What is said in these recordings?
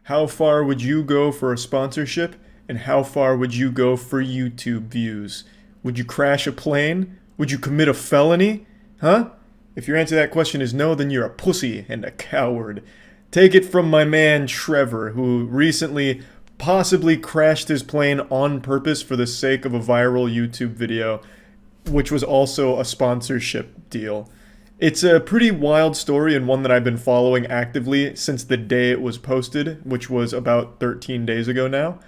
How far would you go for a sponsorship? And how far would you go for YouTube views? Would you crash a plane? Would you commit a felony? Huh? If your answer to that question is no, then you're a pussy and a coward. Take it from my man Trevor, who recently possibly crashed his plane on purpose for the sake of a viral YouTube video, which was also a sponsorship deal. It's a pretty wild story and one that I've been following actively since the day it was posted, which was about 13 days ago now.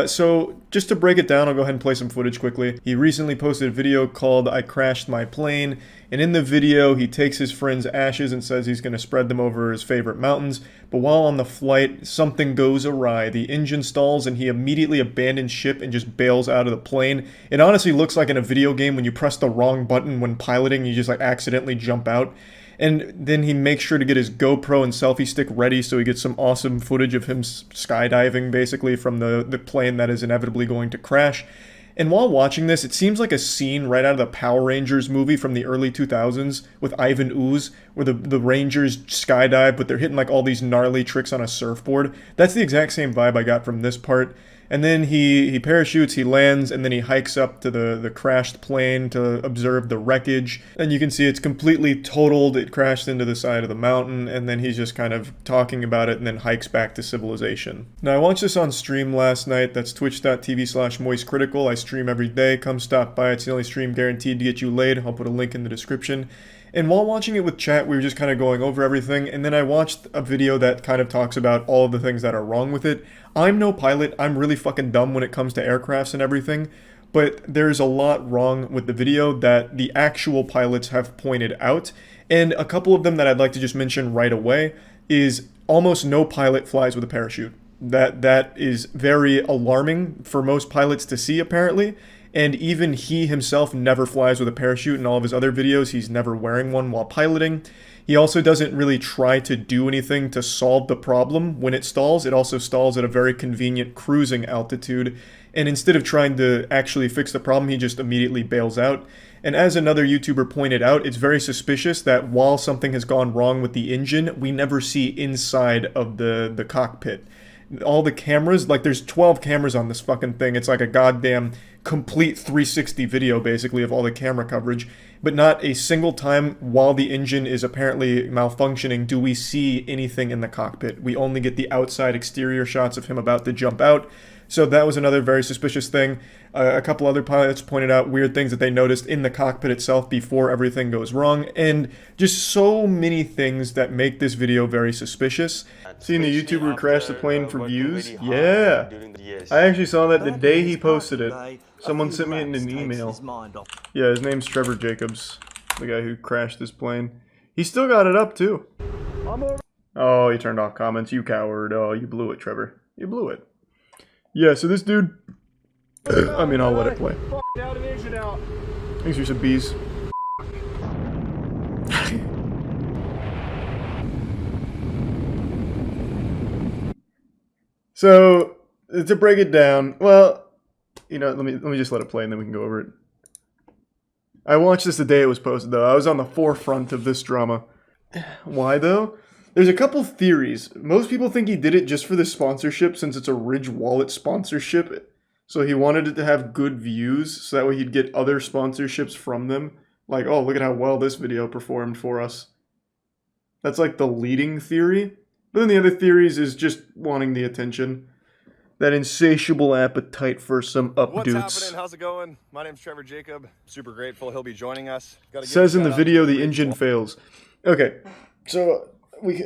So just to break it down, I'll go ahead and play some footage quickly. He recently posted a video called I Crashed My Plane, and in the video he takes his friend's ashes and says he's going to spread them over his favorite mountains, but while on the flight, something goes awry. The engine stalls and he immediately abandons ship and just bails out of the plane. It honestly looks like in a video game when you press the wrong button when piloting, you just like accidentally jump out. And then he makes sure to get his GoPro and selfie stick ready so he gets some awesome footage of him skydiving, basically, from the plane that is inevitably going to crash. And while watching this, it seems like a scene right out of the Power Rangers movie from the early 2000s with Ivan Ooze, where the Rangers skydive, but they're hitting like all these gnarly tricks on a surfboard. That's the exact same vibe I got from this part. And then he parachutes, he lands, and then he hikes up to the crashed plane to observe the wreckage. And you can see it's completely totaled, it crashed into the side of the mountain, and then he's just kind of talking about it and then hikes back to civilization. Now I watched this on stream last night, that's twitch.tv/moistcritical. I stream every day, come stop by, it's the only stream guaranteed to get you laid. I'll put a link in the description. And while watching it with chat, we were just kind of going over everything, and then I watched a video that kind of talks about all of the things that are wrong with it. I'm no pilot, I'm really fucking dumb when it comes to aircrafts and everything, but there's a lot wrong with the video that the actual pilots have pointed out, and a couple of them that I'd like to just mention right away is almost no pilot flies with a parachute. That is very alarming for most pilots to see, apparently. And even he himself never flies with a parachute. In all of his other videos, he's never wearing one while piloting. He also doesn't really try to do anything to solve the problem when it stalls. It also stalls at a very convenient cruising altitude. And instead of trying to actually fix the problem, he just immediately bails out. And as another YouTuber pointed out, it's very suspicious that while something has gone wrong with the engine, we never see inside of the cockpit. All the cameras, like there's 12 cameras on this fucking thing. It's like a goddamn complete 360 video basically of all the camera coverage, but not a single time while the engine is apparently malfunctioning do we see anything in the cockpit. We only get the outside exterior shots of him about to jump out. So that was another very suspicious thing. A couple other pilots pointed out weird things that they noticed in the cockpit itself before everything goes wrong, and just so many things that make this video very suspicious. Seeing the YouTuber crash the plane for views? Yeah! I actually saw that the day he posted it. Someone sent me it in an email. Yeah, his name's Trevor Jacobs, the guy who crashed this plane. He still got it up, too. Oh, he turned off comments. You coward. Oh, you blew it, Trevor. You blew it. Yeah, so this dude... I mean, I'll let it play. Thanks for some bees. So, to break it down, well, you know, let me just let it play and then we can go over it. I watched this the day it was posted, though. I was on the forefront of this drama. Why, though? There's a couple theories. Most people think he did it just for the sponsorship since it's a Ridge Wallet sponsorship. So he wanted it to have good views so that way he'd get other sponsorships from them. Like, oh, look at how well this video performed for us. That's like the leading theory. But then the other theories is just wanting the attention. That insatiable appetite for some updates. What's happening? How's it going? My name's Trevor Jacob. Super grateful he'll be joining us. Says in the video the engine fails. Okay, so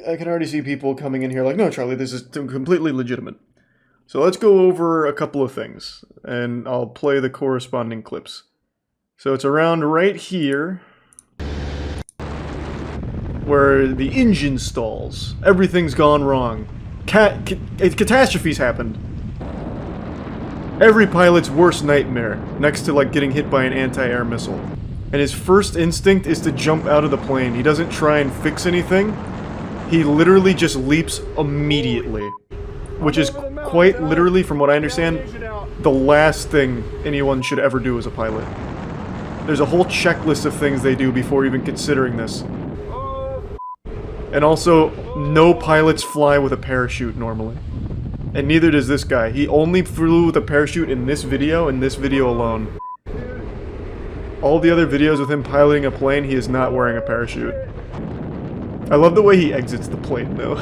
I can already see people coming in here like, no, Charlie, this is completely legitimate. So let's go over a couple of things, and I'll play the corresponding clips. So it's around right here, where the engine stalls. Everything's gone wrong. Catastrophes happened. Every pilot's worst nightmare, next to like getting hit by an anti-air missile. And his first instinct is to jump out of the plane. He doesn't try and fix anything. He literally just leaps immediately. Which is quite literally, from what I understand, the last thing anyone should ever do as a pilot. There's a whole checklist of things they do before even considering this. And also, no pilots fly with a parachute normally. And neither does this guy. He only flew with a parachute in this video and this video alone. All the other videos with him piloting a plane, he is not wearing a parachute. I love the way he exits the plane, though.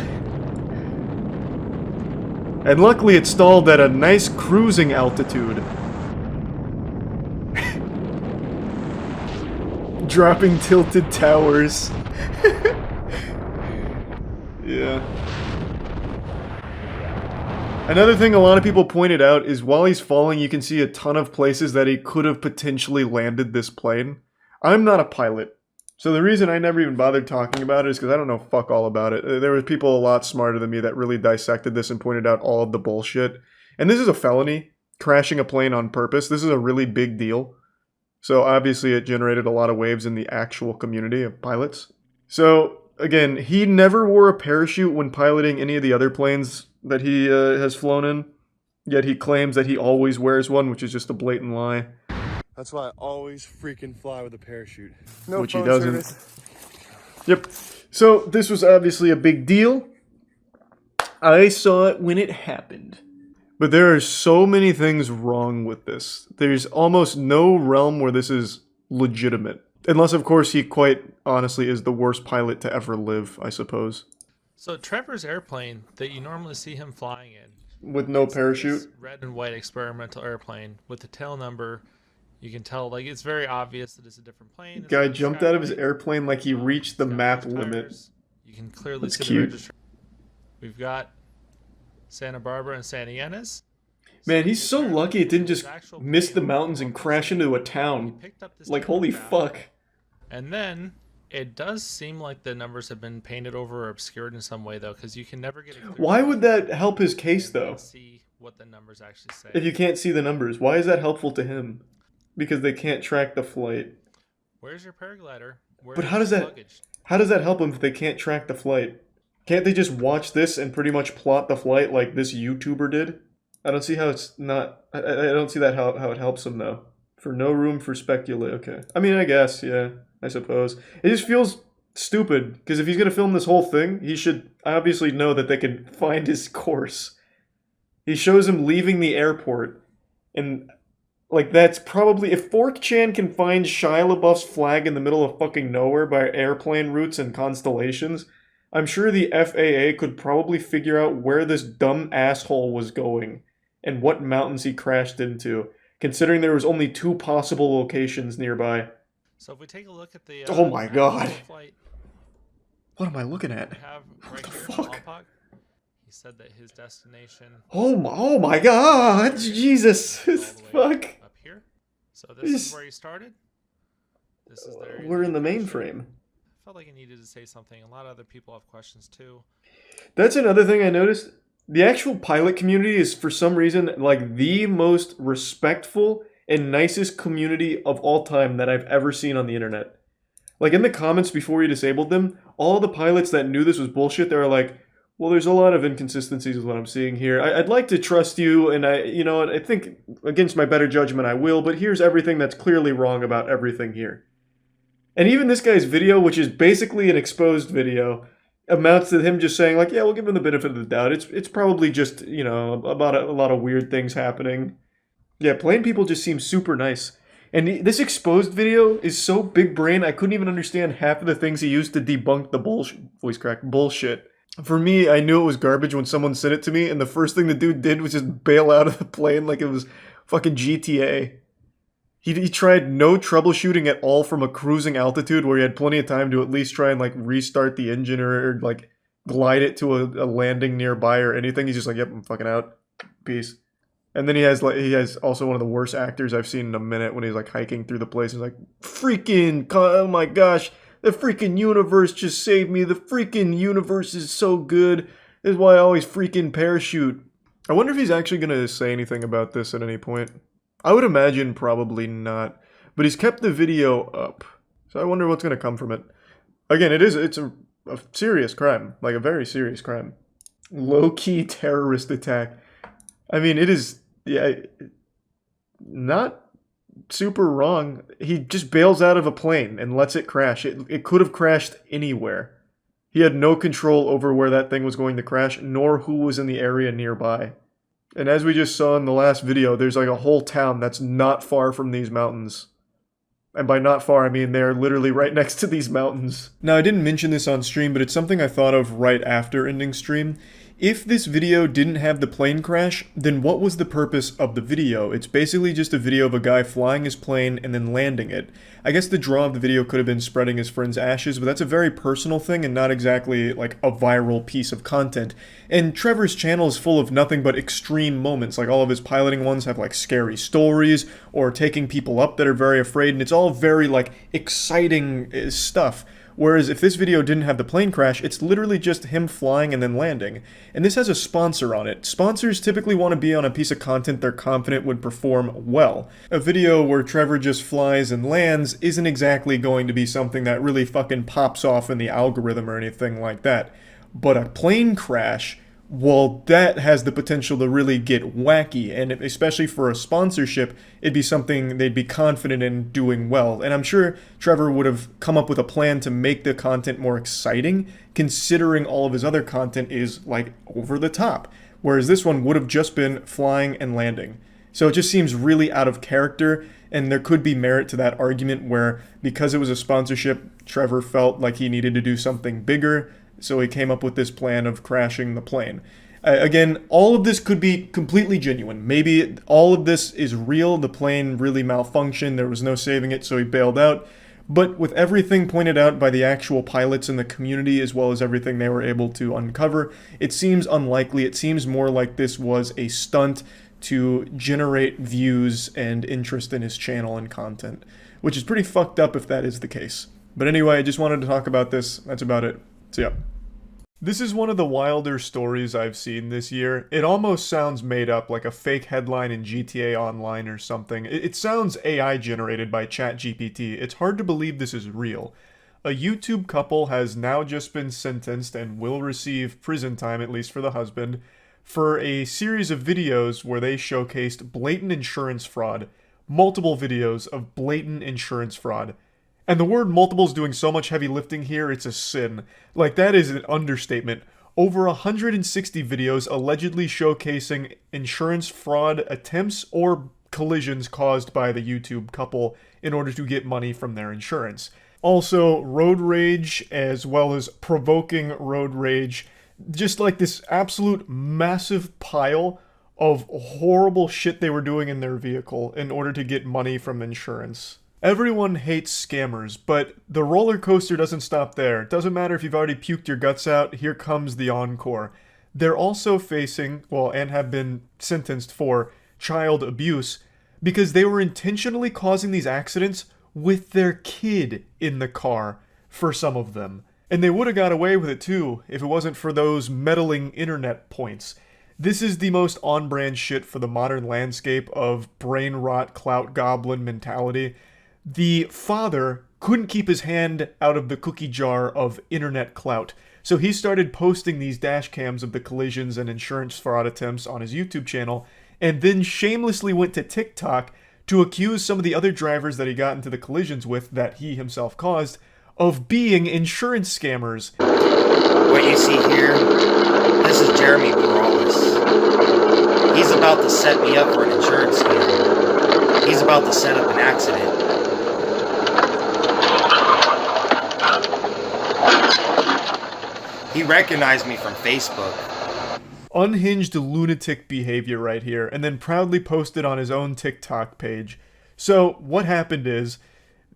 And luckily it stalled at a nice cruising altitude. Dropping tilted towers. Yeah. Another thing a lot of people pointed out is while he's falling, you can see a ton of places that he could have potentially landed this plane. I'm not a pilot, so the reason I never even bothered talking about it is because I don't know fuck all about it. There were people a lot smarter than me that really dissected this and pointed out all of the bullshit. And this is a felony, crashing a plane on purpose. This is a really big deal. So obviously it generated a lot of waves in the actual community of pilots. So again, he never wore a parachute when piloting any of the other planes that he has flown in, yet he claims that he always wears one, which is just a blatant lie. That's why I always freaking fly with a parachute. Which he doesn't. Service. Yep. So this was obviously a big deal. I saw it when it happened. But there are so many things wrong with this. There's almost no realm where this is legitimate. Unless, of course, he quite honestly is the worst pilot to ever live, I suppose. So Trevor's airplane that you normally see him flying in, with no parachute, red and white experimental airplane with the tail number, you can tell like it's very obvious that it's a different plane. Guy jumped out of his airplane like he reached the map limit. You can clearly That's see cute. the registration. We've got Santa Barbara and Santa Ynez. Man, he's so lucky it didn't just miss the mountains and crash into a town. Like, holy fuck. And then it does seem like the numbers have been painted over or obscured in some way, though, because you can never get a clear Why would that help his case, though? See what the numbers actually say. If you can't see the numbers, why is that helpful to him? Because they can't track the flight. Where's your paraglider? But how does that help them if they can't track the flight? Can't they just watch this and pretty much plot the flight like this YouTuber did? I don't see how it's not... I don't see that how it helps them, though. For no room for speculate. Okay. I mean, I guess, yeah. I suppose. It just feels stupid, because if he's going to film this whole thing, he should obviously know that they can find his course. He shows him leaving the airport, and, like, that's probably... If 4chan can find Shia LaBeouf's flag in the middle of fucking nowhere by airplane routes and constellations, I'm sure the FAA could probably figure out where this dumb asshole was going, and what mountains he crashed into, considering there was only 2 possible locations nearby. So if we take a look at the oh my god! Flight, what am I looking at? We have right what the here, fuck? Lompoc, he said that his destination. Oh my god! Jesus! Fuck! Up here. So this is where he started. This is there. We're in the mainframe. I felt like I needed to say something. A lot of other people have questions too. That's another thing I noticed. The actual pilot community is, for some reason, like the most respectful and nicest community of all time that I've ever seen on the internet. Like, in the comments before you disabled them, all the pilots that knew this was bullshit, they were like, well, there's a lot of inconsistencies with what I'm seeing here. I'd like to trust you, and I think against my better judgment I will, but here's everything that's clearly wrong about everything here. And even this guy's video, which is basically an exposed video, amounts to him just saying, like, yeah, we'll give him the benefit of the doubt. It's probably just, about a lot of weird things happening. Yeah, plain people just seem super nice. And this exposed video is so big brain, I couldn't even understand half of the things he used to debunk the bullshit. For me, I knew it was garbage when someone sent it to me, and the first thing the dude did was just bail out of the plane like it was fucking GTA. He tried no troubleshooting at all from a cruising altitude where he had plenty of time to at least try and, like, restart the engine or like, glide it to a landing nearby or anything. He's just like, yep, I'm fucking out. Peace. And then he has also one of the worst actors I've seen in a minute when he's, like, hiking through the place. He's like, freaking, oh my gosh, the freaking universe just saved me. The freaking universe is so good. This is why I always freaking parachute. I wonder if he's actually going to say anything about this at any point. I would imagine probably not, but he's kept the video up, so I wonder what's going to come from it. Again, it's a serious crime, like a very serious crime. Low-key terrorist attack. I mean, it is, yeah, not super wrong. He just bails out of a plane and lets it crash. It could have crashed anywhere. He had no control over where that thing was going to crash, nor who was in the area nearby. And as we just saw in the last video, there's like a whole town that's not far from these mountains. And by not far, I mean they're literally right next to these mountains. Now, I didn't mention this on stream, but it's something I thought of right after ending stream. If this video didn't have the plane crash, then what was the purpose of the video? It's basically just a video of a guy flying his plane and then landing it. I guess the draw of the video could have been spreading his friend's ashes, but that's a very personal thing and not exactly like a viral piece of content. And Trevor's channel is full of nothing but extreme moments. Like all of his piloting ones have like scary stories or taking people up that are very afraid, and it's all very like exciting stuff. Whereas if this video didn't have the plane crash, it's literally just him flying and then landing. And this has a sponsor on it. Sponsors typically want to be on a piece of content they're confident would perform well. A video where Trevor just flies and lands isn't exactly going to be something that really fucking pops off in the algorithm or anything like that. But a plane crash, well, that has the potential to really get wacky, and especially for a sponsorship, it'd be something they'd be confident in doing well. And I'm sure Trevor would have come up with a plan to make the content more exciting, considering all of his other content is, like, over the top. Whereas this one would have just been flying and landing. So it just seems really out of character, and there could be merit to that argument where, because it was a sponsorship, Trevor felt like he needed to do something bigger, so he came up with this plan of crashing the plane. Again, all of this could be completely genuine. Maybe all of this is real, the plane really malfunctioned, there was no saving it, so he bailed out. But with everything pointed out by the actual pilots in the community, as well as everything they were able to uncover, it seems unlikely. It seems more like this was a stunt to generate views and interest in his channel and content, which is pretty fucked up if that is the case. But anyway, I just wanted to talk about this. That's about it. So yeah. This is one of the wilder stories I've seen this year. It almost sounds made up, like a fake headline in GTA Online or something. It sounds AI generated by ChatGPT. It's hard to believe this is real. A YouTube couple has now just been sentenced and will receive prison time, at least for the husband, for a series of videos where they showcased blatant insurance fraud. Multiple videos of blatant insurance fraud. And the word multiple is doing so much heavy lifting here, it's a sin. Like, that is an understatement. Over 160 videos allegedly showcasing insurance fraud attempts or collisions caused by the YouTube couple in order to get money from their insurance. Also, road rage, as well as provoking road rage. Just like this absolute massive pile of horrible shit they were doing in their vehicle in order to get money from insurance. Everyone hates scammers, but the roller coaster doesn't stop there. It doesn't matter if you've already puked your guts out, here comes the encore. They're also facing, well, and have been sentenced for child abuse because they were intentionally causing these accidents with their kid in the car, for some of them. And they would have got away with it too if it wasn't for those meddling internet points. This is the most on-brand shit for the modern landscape of brain rot, clout goblin mentality. The father couldn't keep his hand out of the cookie jar of internet clout, so he started posting these dash cams of the collisions and insurance fraud attempts on his YouTube channel, and then shamelessly went to TikTok to accuse some of the other drivers that he got into the collisions with, that he himself caused, of being insurance scammers. What you see here, this is Jeremy Perales. He's about to set me up for an insurance scam. He's about to set up an accident. He recognized me from Facebook. Unhinged lunatic behavior right here, and then proudly posted on his own TikTok page. So what happened is,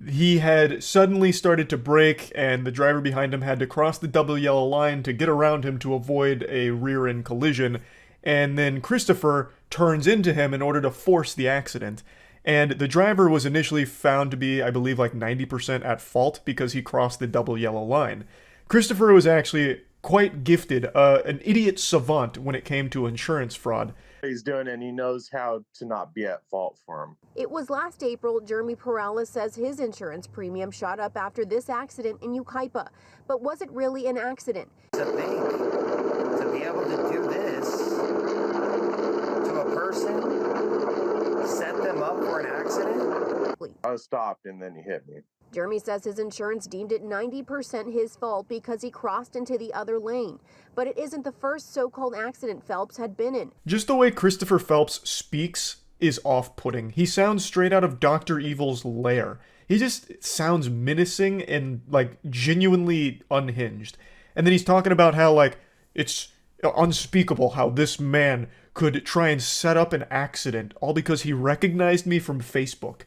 he had suddenly started to brake, and the driver behind him had to cross the double yellow line to get around him to avoid a rear-end collision, and then Christopher turns into him in order to force the accident. And the driver was initially found to be, I believe, like 90% at fault because he crossed the double yellow line. Christopher was actually quite gifted, an idiot savant when it came to insurance fraud. He's doing, and he knows how to not be at fault for him. It was last April. Jeremy Perales says his insurance premium shot up after this accident in Yucaipa. But was it really an accident? To think, to be able to do this to a person, set them up for an accident? I was stopped, and then he hit me. Jeremy says his insurance deemed it 90% his fault because he crossed into the other lane. But it isn't the first so-called accident Phelps had been in. Just the way Christopher Phelps speaks is off-putting. He sounds straight out of Dr. Evil's lair. He just sounds menacing and, like, genuinely unhinged. And then he's talking about how, like, it's unspeakable how this man could try and set up an accident all because he recognized me from Facebook.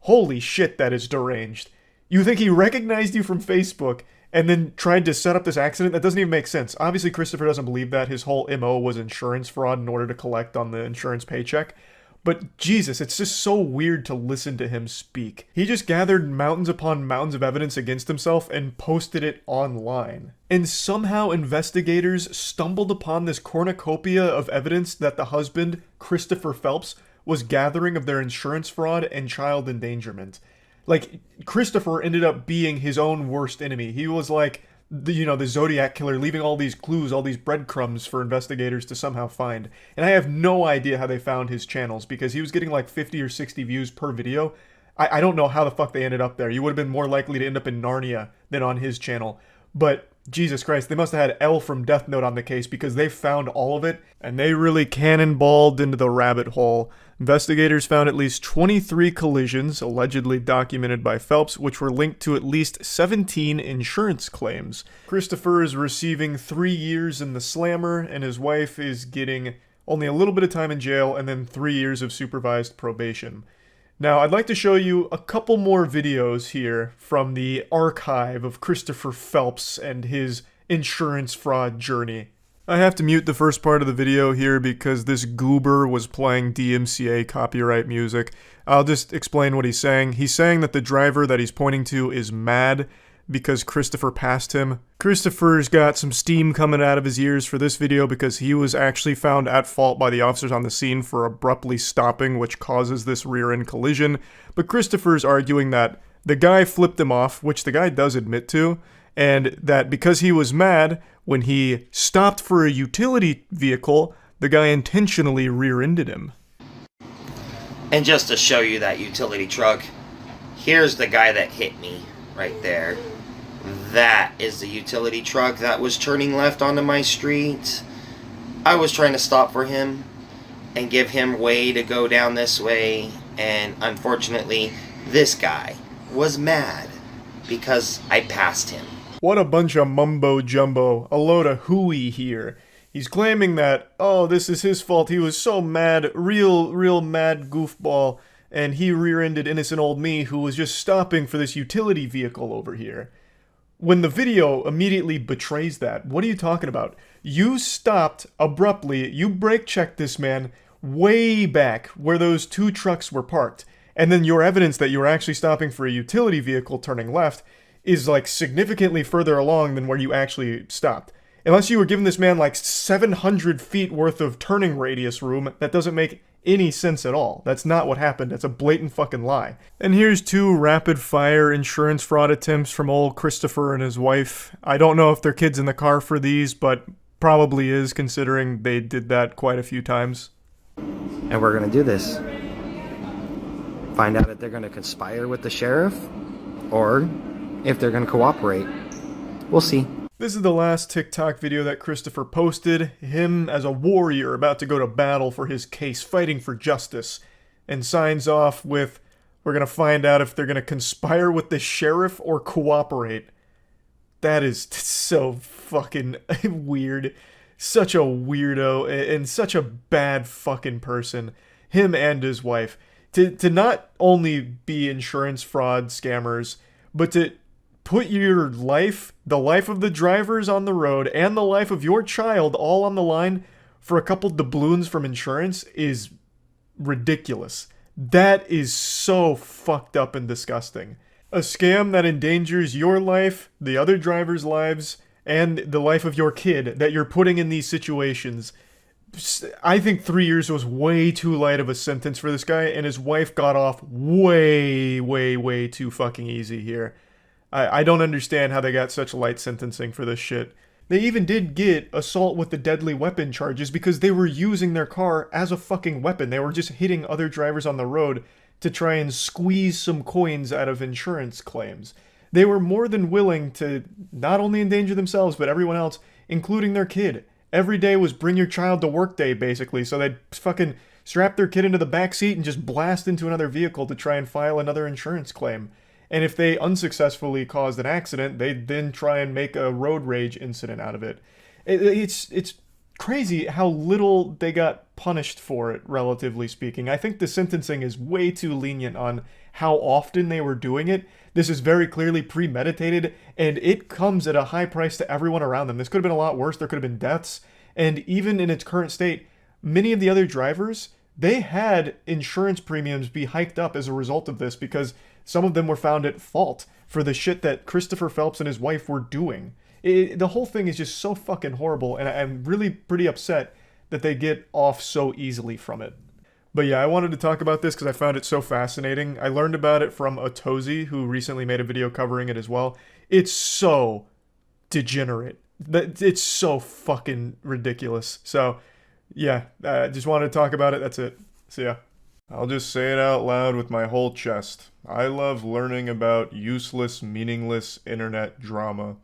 Holy shit, that is deranged. You think he recognized you from Facebook and then tried to set up this accident? That doesn't even make sense. Obviously, Christopher doesn't believe that. His whole MO was insurance fraud in order to collect on the insurance paycheck. But Jesus, it's just so weird to listen to him speak. He just gathered mountains upon mountains of evidence against himself and posted it online. And somehow investigators stumbled upon this cornucopia of evidence that the husband, Christopher Phelps, was gathering of their insurance fraud and child endangerment. Like, Christopher ended up being his own worst enemy. He was like, the Zodiac killer, leaving all these clues, all these breadcrumbs for investigators to somehow find. And I have no idea how they found his channels, because he was getting like 50 or 60 views per video. I don't know how the fuck they ended up there. You would have been more likely to end up in Narnia than on his channel. But Jesus Christ, they must have had L from Death Note on the case, because they found all of it, and they really cannonballed into the rabbit hole. Investigators found at least 23 collisions, allegedly documented by Phelps, which were linked to at least 17 insurance claims. Christopher is receiving 3 years in the slammer, and his wife is getting only a little bit of time in jail and then 3 years of supervised probation. Now, I'd like to show you a couple more videos here from the archive of Christopher Phelps and his insurance fraud journey. I have to mute the first part of the video here because this goober was playing DMCA copyright music. I'll just explain what he's saying. He's saying that the driver that he's pointing to is mad because Christopher passed him. Christopher's got some steam coming out of his ears for this video because he was actually found at fault by the officers on the scene for abruptly stopping, which causes this rear-end collision. But Christopher's arguing that the guy flipped him off, which the guy does admit to, and that because he was mad, when he stopped for a utility vehicle, the guy intentionally rear-ended him. And just to show you that utility truck, here's the guy that hit me right there. That is the utility truck that was turning left onto my street. I was trying to stop for him and give him way to go down this way, and unfortunately, this guy was mad because I passed him. What a bunch of mumbo-jumbo, a load of hooey here. He's claiming that, oh, this is his fault, he was so mad, real mad goofball, and he rear-ended innocent old me who was just stopping for this utility vehicle over here. When the video immediately betrays that, what are you talking about? You stopped abruptly, you brake-checked this man way back where those two trucks were parked, and then your evidence that you were actually stopping for a utility vehicle turning left is like significantly further along than where you actually stopped. Unless you were giving this man like 700 feet worth of turning radius room, that doesn't make any sense at all. That's not what happened. That's a blatant fucking lie. And here's 2 rapid-fire insurance fraud attempts from old Christopher and his wife. I don't know if their kid's in the car for these, but probably is, considering they did that quite a few times. And we're gonna do this. Find out if they're gonna conspire with the sheriff, or if they're gonna cooperate. We'll see. This is the last TikTok video that Christopher posted, him as a warrior about to go to battle for his case, fighting for justice, and signs off with, we're gonna find out if they're gonna conspire with the sheriff or cooperate. That is so fucking weird. Such a weirdo, and such a bad fucking person. Him and his wife. To not only be insurance fraud scammers, but to put your life, the life of the drivers on the road, and the life of your child all on the line for a couple doubloons from insurance is ridiculous. That is so fucked up and disgusting. A scam that endangers your life, the other drivers' lives, and the life of your kid that you're putting in these situations. I think 3 years was way too light of a sentence for this guy, and his wife got off way too fucking easy here. I don't understand how they got such light sentencing for this shit. They even did get assault with the deadly weapon charges because they were using their car as a fucking weapon. They were just hitting other drivers on the road to try and squeeze some coins out of insurance claims. They were more than willing to not only endanger themselves, but everyone else, including their kid. Every day was bring your child to work day, basically, so they'd fucking strap their kid into the back seat and just blast into another vehicle to try and file another insurance claim. And if they unsuccessfully caused an accident, they'd then try and make a road rage incident out of it. It's crazy how little they got punished for it, relatively speaking. I think the sentencing is way too lenient on how often they were doing it. This is very clearly premeditated, and it comes at a high price to everyone around them. This could have been a lot worse. There could have been deaths. And even in its current state, many of the other drivers, they had insurance premiums be hiked up as a result of this because some of them were found at fault for the shit that Christopher Phelps and his wife were doing. The whole thing is just so fucking horrible, and I'm really pretty upset that they get off so easily from it. But yeah, I wanted to talk about this because I found it so fascinating. I learned about it from Otozi, who recently made a video covering it as well. It's so degenerate. It's so fucking ridiculous. So, yeah, I just wanted to talk about it. That's it. See ya. I'll just say it out loud with my whole chest. I love learning about useless, meaningless internet drama.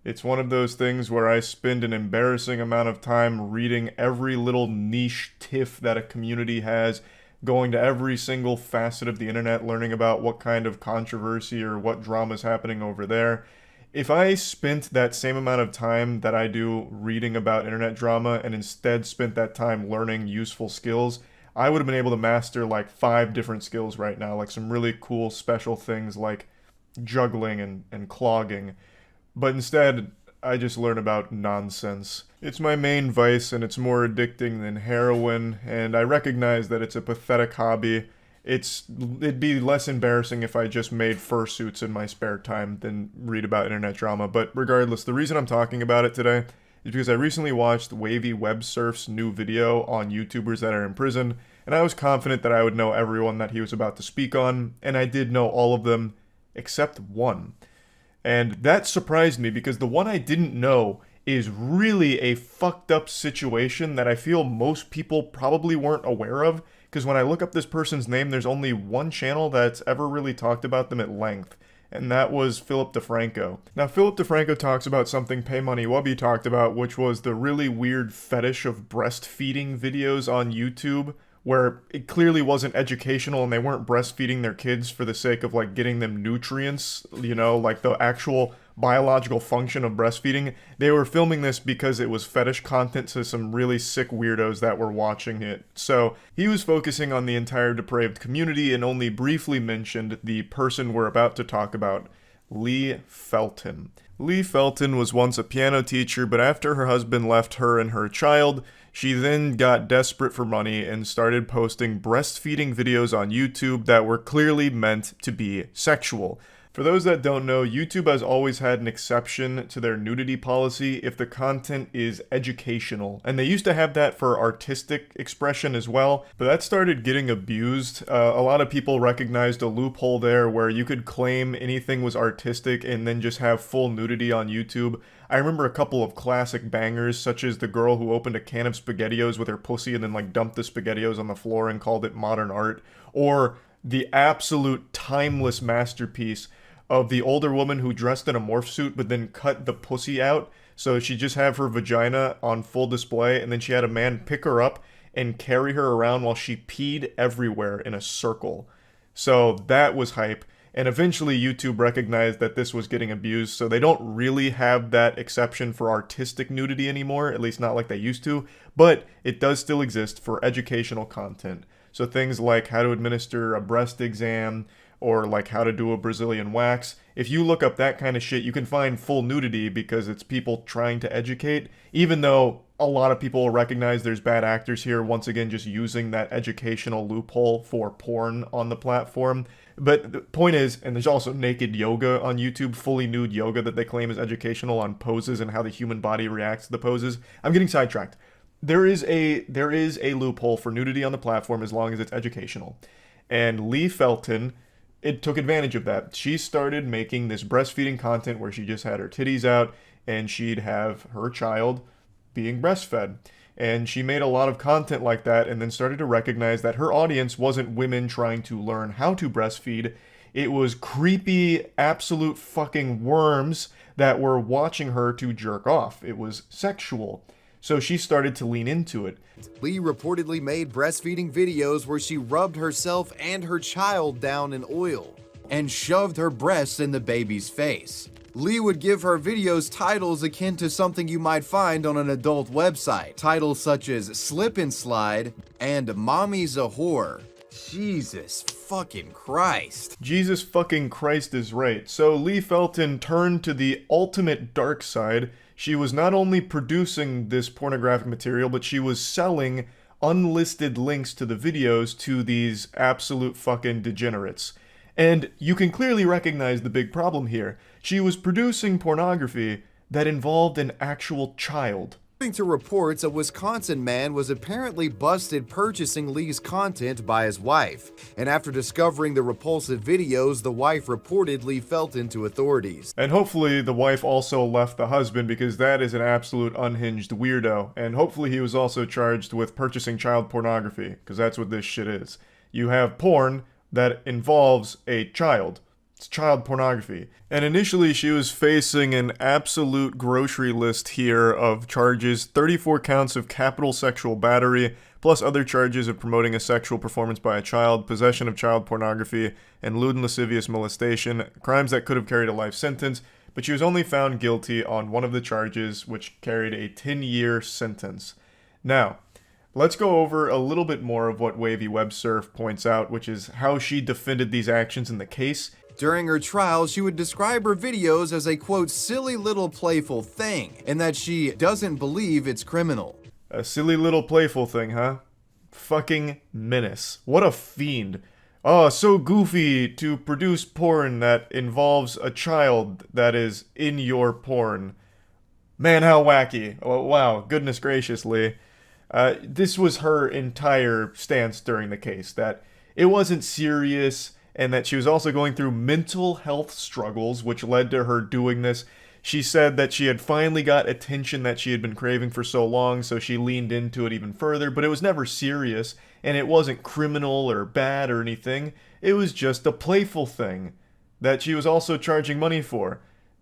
It's one of those things where I spend an embarrassing amount of time reading every little niche tiff that a community has, going to every single facet of the internet, learning about what kind of controversy or what drama is happening over there. If I spent that same amount of time that I do reading about internet drama and instead spent that time learning useful skills, I would have been able to master like 5 different skills right now, like some really cool special things like juggling and clogging. But instead, I just learn about nonsense. It's my main vice, and it's more addicting than heroin, and I recognize that it's a pathetic hobby. It'd be less embarrassing if I just made fursuits in my spare time than read about internet drama. But regardless, the reason I'm talking about it today is because I recently watched Wavy Web Surf's new video on YouTubers that are in prison, and I was confident that I would know everyone that he was about to speak on, and I did know all of them, except one. And that surprised me because the one I didn't know is really a fucked up situation that I feel most people probably weren't aware of, because when I look up this person's name, there's only one channel that's ever really talked about them at length, and that was Philip DeFranco. Now, Philip DeFranco talks about something Pay Money Wubby talked about, which was the really weird fetish of breastfeeding videos on YouTube, where it clearly wasn't educational and they weren't breastfeeding their kids for the sake of like getting them nutrients, you know, like the actual biological function of breastfeeding. They were filming this because it was fetish content to some really sick weirdos that were watching it. So he was focusing on the entire depraved community and only briefly mentioned the person we're about to talk about, Lee Felton. Lee Felton was once a piano teacher, but after her husband left her and her child, she then got desperate for money and started posting breastfeeding videos on YouTube that were clearly meant to be sexual. For those that don't know, YouTube has always had an exception to their nudity policy if the content is educational. And they used to have that for artistic expression as well, but that started getting abused. A lot of people recognized a loophole there where you could claim anything was artistic and then just have full nudity on YouTube. I remember a couple of classic bangers, such as the girl who opened a can of SpaghettiOs with her pussy and then like dumped the SpaghettiOs on the floor and called it modern art, or the absolute timeless masterpiece of the older woman who dressed in a morph suit but then cut the pussy out, so she just have her vagina on full display, and then she had a man pick her up and carry her around while she peed everywhere in a circle. So that was hype. And eventually YouTube recognized that this was getting abused, so they don't really have that exception for artistic nudity anymore, at least not like they used to, but it does still exist for educational content. So things like how to administer a breast exam, or like how to do a Brazilian wax. If you look up that kind of shit, you can find full nudity because it's people trying to educate, even though a lot of people will recognize there's bad actors here, once again just using that educational loophole for porn on the platform. But the point is, and there's also naked yoga on YouTube, fully nude yoga that they claim is educational on poses and how the human body reacts to the poses. I'm getting sidetracked. There is a loophole for nudity on the platform as long as it's educational. And Lee Felton, it took advantage of that. She started making this breastfeeding content where she just had her titties out and she'd have her child being breastfed. And she made a lot of content like that and then started to recognize that her audience wasn't women trying to learn how to breastfeed. It was creepy, absolute fucking worms that were watching her to jerk off. It was sexual. So she started to lean into it. Lee reportedly made breastfeeding videos where she rubbed herself and her child down in oil and shoved her breasts in the baby's face. Lee would give her videos titles akin to something you might find on an adult website. Titles such as Slip and Slide and Mommy's a Whore. Jesus fucking Christ. Jesus fucking Christ is right. So Lee Felton turned to the ultimate dark side. She was not only producing this pornographic material, but she was selling unlisted links to the videos to these absolute fucking degenerates. And you can clearly recognize the big problem here. She was producing pornography that involved an actual child. According to reports, a Wisconsin man was apparently busted purchasing Lee's content by his wife, and after discovering the repulsive videos, the wife reportedly felt into authorities. And hopefully the wife also left the husband, because that is an absolute unhinged weirdo. And hopefully he was also charged with purchasing child pornography, because that's what this shit is. You have porn that involves a child. It's child pornography. And initially she was facing an absolute grocery list here of charges: 34 counts of capital sexual battery, plus other charges of promoting a sexual performance by a child, possession of child pornography, and lewd and lascivious molestation, crimes that could have carried a life sentence, but she was only found guilty on one of the charges, which carried a 10-year sentence. Now, let's go over a little bit more of what Wavy Web Surf points out, which is how she defended these actions in the case. During her trial, she would describe her videos as a, quote, silly little playful thing, and that she doesn't believe it's criminal. A silly little playful thing, huh? Fucking menace. What a fiend. Oh, so goofy to produce porn that involves a child that is in your porn. Man, how wacky. Oh, wow, goodness gracious, Lee. This was her entire stance during the case, that it wasn't serious, and that she was also going through mental health struggles, which led to her doing this. She said that she had finally got attention that she had been craving for so long, so she leaned into it even further, but it was never serious, and it wasn't criminal or bad or anything. It was just a playful thing that she was also charging money for.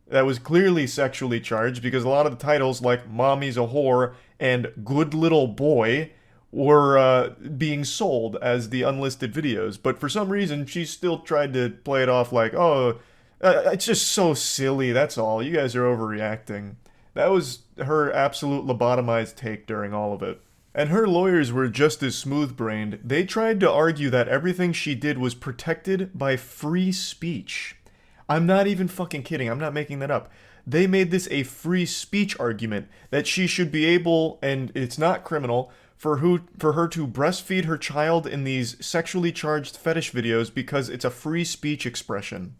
That was clearly sexually charged, because a lot of the titles like Mommy's a Whore and Good Little Boy were being sold as the unlisted videos, but for some reason she still tried to play it off like, oh, it's just so silly, that's all, you guys are overreacting. That was her absolute lobotomized take during all of it. And her lawyers were just as smooth-brained. They tried to argue that everything she did was protected by free speech. I'm not even fucking kidding, I'm not making that up. They made this a free speech argument, that she should be able, and it's not criminal, for her to breastfeed her child in these sexually charged fetish videos because it's a free speech expression.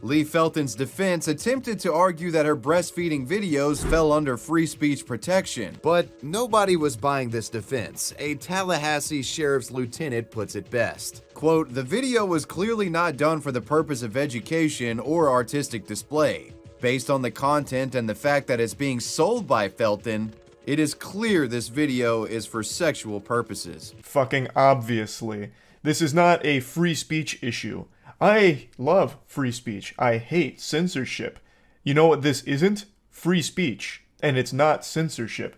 Lee Felton's defense attempted to argue that her breastfeeding videos fell under free speech protection, but nobody was buying this defense. A Tallahassee sheriff's lieutenant puts it best. Quote, "The video was clearly not done for the purpose of education or artistic display. Based on the content and the fact that it's being sold by Felton, it is clear this video is for sexual purposes." Fucking obviously. This is not a free speech issue. I love free speech. I hate censorship. You know what this isn't? Free speech. And it's not censorship.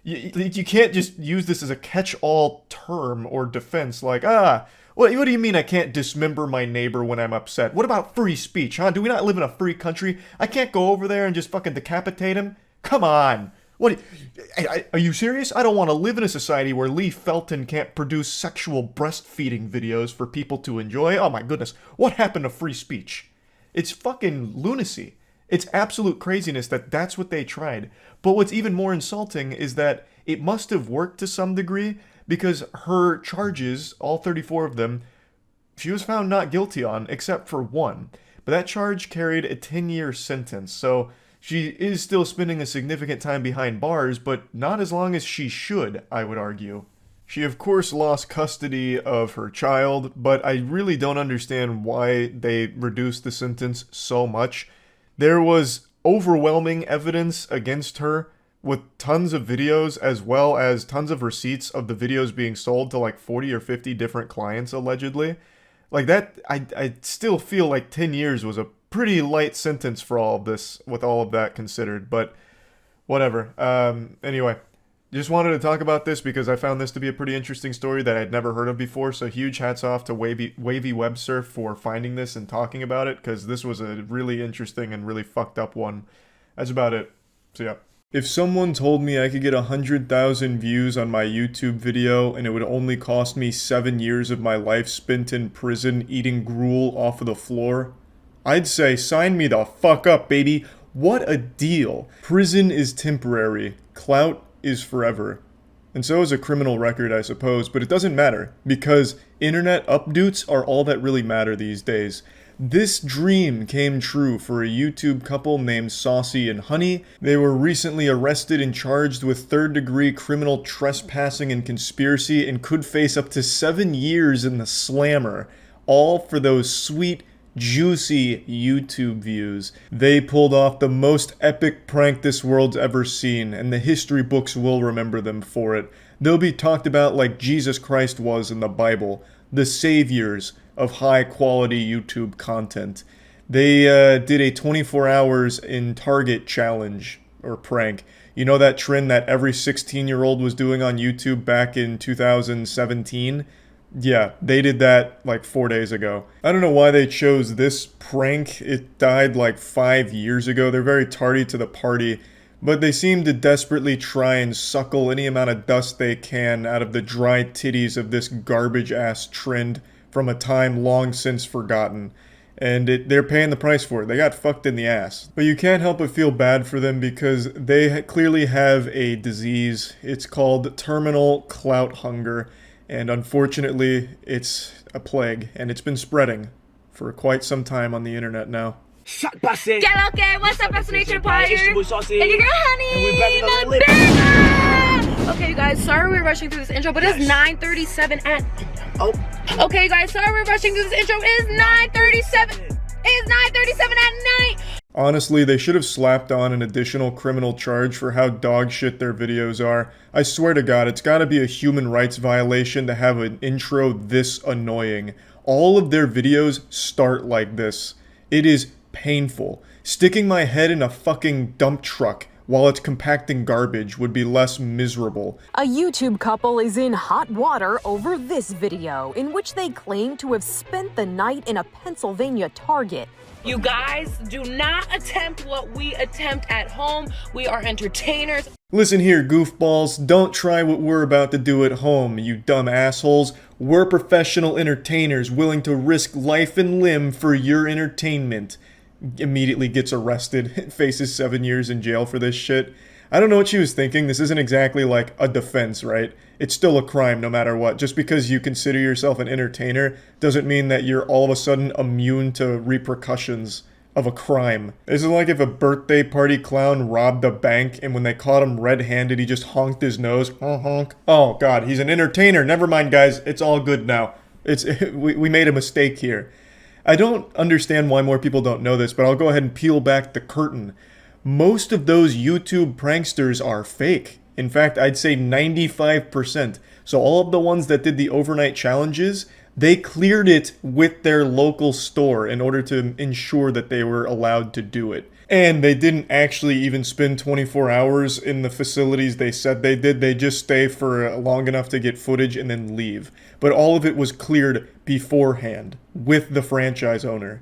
You can't just use this as a catch-all term or defense like, what do you mean I can't dismember my neighbor when I'm upset? What about free speech, huh? Do we not live in a free country? I can't go over there and just fucking decapitate him? Come on. Are you serious? I don't want to live in a society where Lee Felton can't produce sexual breastfeeding videos for people to enjoy. Oh my goodness, what happened to free speech? It's fucking lunacy. It's absolute craziness that that's what they tried. But what's even more insulting is that it must have worked to some degree, because her charges, all 34 of them, she was found not guilty on, except for one. But that charge carried a 10-year sentence, so she is still spending a significant time behind bars, but not as long as she should, I would argue. She of course lost custody of her child, but I really don't understand why they reduced the sentence so much. There was overwhelming evidence against her with tons of videos as well as tons of receipts of the videos being sold to like 40 or 50 different clients allegedly. Like that, I still feel like 10 years was a pretty light sentence for all of this, with all of that considered, but whatever. Anyway, just wanted to talk about this because I found this to be a pretty interesting story that I'd never heard of before, so huge hats off to Wavy Web Surf for finding this and talking about it, because this was a really interesting and really fucked up one. That's about it. So yeah. If someone told me I could get 100,000 views on my YouTube video and it would only cost me 7 years of my life spent in prison eating gruel off of the floor, I'd say sign me the fuck up, baby. What a deal. Prison is temporary. Clout is forever. And so is a criminal record, I suppose, but it doesn't matter because internet updates are all that really matter these days. This dream came true for a YouTube couple named Saucy and Honey. They were recently arrested and charged with third-degree criminal trespassing and conspiracy and could face up to 7 years in the slammer, all for those sweet, juicy YouTube views. They pulled off the most epic prank this world's ever seen, and the history books will remember them for it. They'll be talked about like Jesus Christ was in the Bible, the saviors of high-quality YouTube content. They did a 24 hours in Target challenge, or prank. You know that trend that every 16-year-old was doing on YouTube back in 2017? Yeah, they did that like 4 days ago. I don't know why they chose this prank. It died like 5 years ago. They're very tardy to the party, but they seem to desperately try and suckle any amount of dust they can out of the dry titties of this garbage-ass trend from a time long since forgotten. And they're paying the price for it. They got fucked in the ass. But you can't help but feel bad for them because they clearly have a disease. It's called terminal clout hunger. And unfortunately, it's a plague. And it's been spreading for quite some time on the internet now. Okay, what's up, Fascination Empire? And your girl, Honey. Okay, you guys, sorry we're rushing through this intro, but it's 9:37 at... Oh. Okay, you guys, sorry we're rushing through this intro. It is 9:37. It is 9:37 at night. Honestly, they should have slapped on an additional criminal charge for how dog shit their videos are. I swear to God, it's gotta be a human rights violation to have an intro this annoying. All of their videos start like this. It is painful. Sticking my head in a fucking dump truck while it's compacting garbage would be less miserable. A YouTube couple is in hot water over this video, in which they claim to have spent the night in a Pennsylvania Target. You guys, do not attempt what we attempt at home. We are entertainers. Listen here, goofballs. Don't try what we're about to do at home, you dumb assholes. We're professional entertainers willing to risk life and limb for your entertainment. Immediately gets arrested, faces 7 years in jail for this shit. I don't know what she was thinking. This isn't exactly like a defense, right? It's still a crime no matter what. Just because you consider yourself an entertainer doesn't mean that you're all of a sudden immune to repercussions of a crime. This is like if a birthday party clown robbed a bank and when they caught him red-handed, he just honked his nose. Honk. Oh god, he's an entertainer. Never mind, guys. It's all good now. We made a mistake here. I don't understand why more people don't know this, but I'll go ahead and peel back the curtain. Most of those YouTube pranksters are fake. In fact, I'd say 95%. So all of the ones that did the overnight challenges, they cleared it with their local store in order to ensure that they were allowed to do it. And they didn't actually even spend 24 hours in the facilities they said they did. They just stay for long enough to get footage and then leave. But all of it was cleared beforehand with the franchise owner.